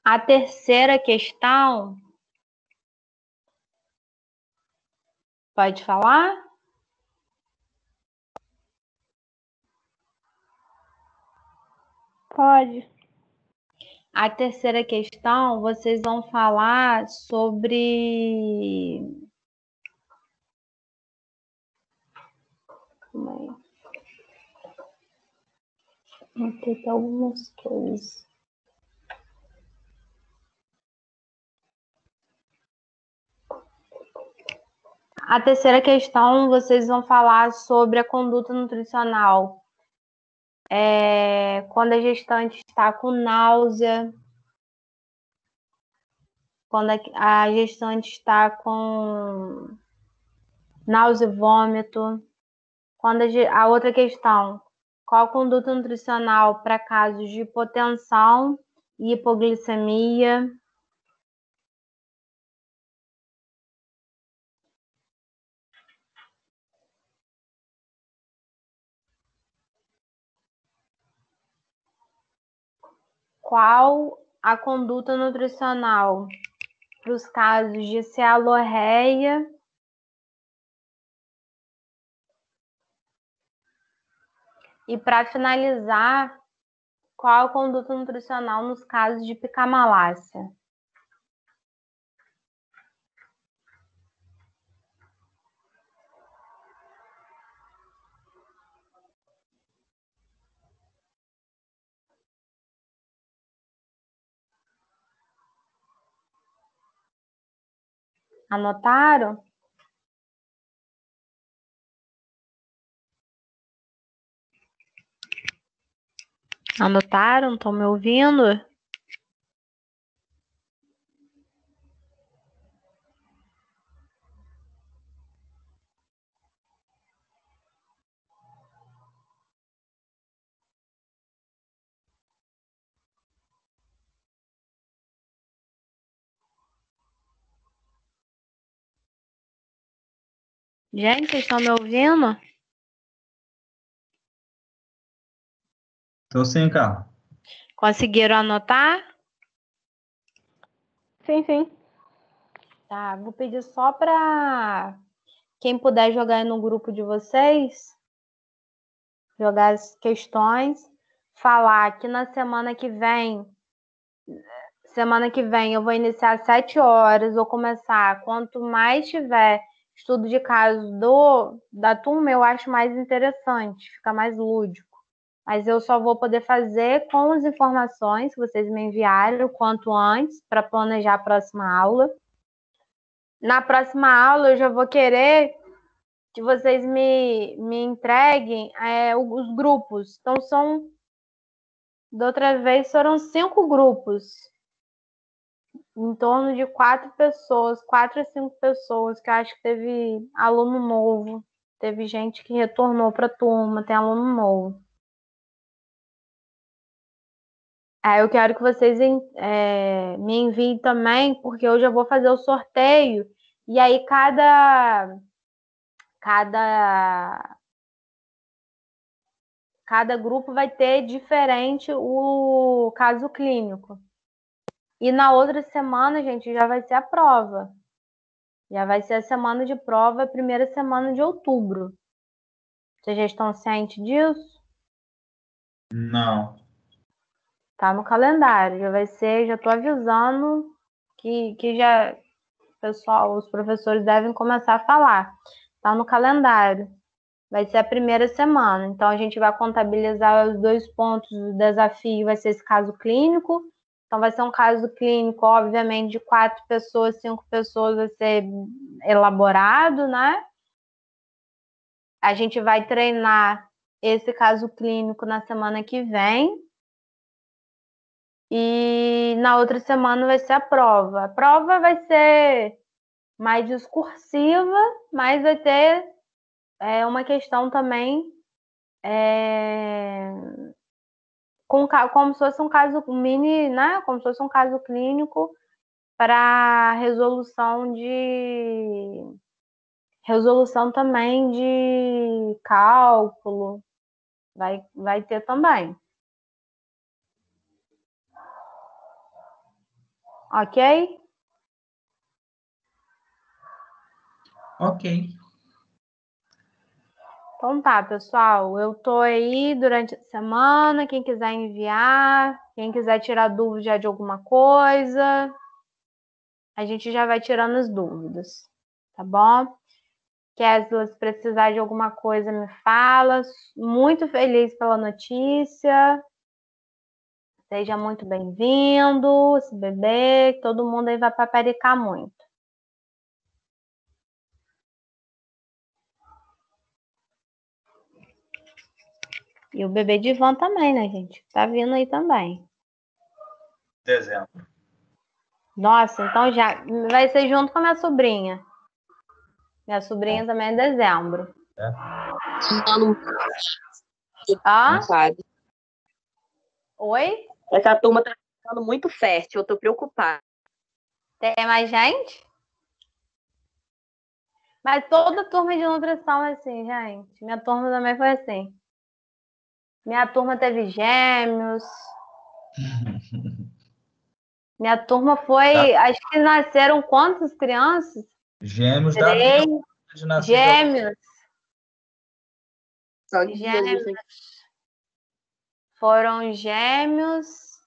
A terceira questão, pode falar? Pode. A terceira questão, vocês vão falar sobre... Vou ter que algumas coisas. A terceira questão, vocês vão falar sobre a conduta nutricional. Quando a gestante está com náusea, quando a gestante está com náusea e vômito. Quando a outra questão, qual a conduta nutricional para casos de hipotensão e hipoglicemia? Qual a conduta nutricional para os casos de cealorreia E para finalizar, qual a conduta nutricional nos casos de picamalácia? Anotaram? Anotaram? Estão me ouvindo? Gente, vocês estão me ouvindo? Tô sim, Carla. Conseguiram anotar? Sim, sim. Tá, vou pedir só para quem puder jogar aí no grupo de vocês, jogar as questões, falar que na semana que vem eu vou iniciar às 7 horas, vou começar. Quanto mais tiver estudo de caso da turma, eu acho mais interessante, fica mais lúdico. Mas eu só vou poder fazer com as informações que vocês me enviaram o quanto antes para planejar a próxima aula. Na próxima aula, eu já vou querer que vocês me entreguem os grupos. Então, da outra vez foram 5 grupos, em torno de 4 pessoas, 4 a 5 pessoas, que eu acho que teve aluno novo, teve gente que retornou para a turma, tem aluno novo. Eu quero que vocês me enviem também, porque eu já vou fazer o sorteio, e aí cada grupo vai ter diferente o caso clínico. E na outra semana, gente, já vai ser a prova. Já vai ser a semana de prova, a primeira semana de outubro. Vocês já estão cientes disso? Não. Tá no calendário. Já estou avisando que já, pessoal, os professores devem começar a falar. Tá no calendário. Vai ser a primeira semana. Então, a gente vai contabilizar os 2 pontos do desafio, vai ser esse caso clínico. Então, vai ser um caso clínico, obviamente, de 4 pessoas, 5 pessoas vai ser elaborado, né? A gente vai treinar esse caso clínico na semana que vem. E na outra semana vai ser a prova. A prova vai ser mais discursiva, mas vai ter uma questão também como se fosse um caso mini, né? Como se fosse um caso clínico para resolução também de cálculo. Vai ter também. Ok? Ok. Então tá, pessoal. Eu tô aí durante a semana. Quem quiser enviar, quem quiser tirar dúvida de alguma coisa, a gente já vai tirando as dúvidas, tá bom? Kesla, se precisar de alguma coisa, me fala. Muito feliz pela notícia. Seja muito bem-vindo, esse bebê. Todo mundo aí vai paparicar muito. E o bebê de Ivan também, né, gente? Tá vindo aí também. Dezembro. Nossa, então já vai ser junto com a minha sobrinha. Minha sobrinha também é em dezembro. Sabe? Oi? Essa turma tá ficando muito fértil, eu tô preocupada. Tem mais gente? Mas toda turma de nutrição é assim, gente. Minha turma também foi assim. Minha turma teve gêmeos. Minha turma foi... Acho que nasceram quantas crianças? Gêmeos da 3 vida de nascer. gêmeos. Só Gêmeos. Foram gêmeos.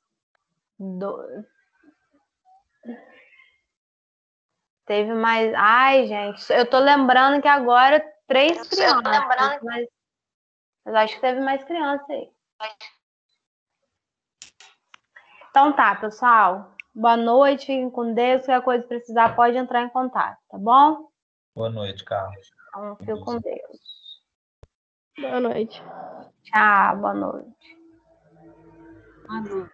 Teve mais. Ai, gente, eu tô lembrando que agora 3 crianças, mas eu acho que teve mais criança aí. Então tá, pessoal. Boa noite, fiquem com Deus. Se qualquer coisa precisar, pode entrar em contato, tá bom? Boa noite, Carlos. Então, fico com Deus. Boa noite. Tchau, boa noite. Ah, não.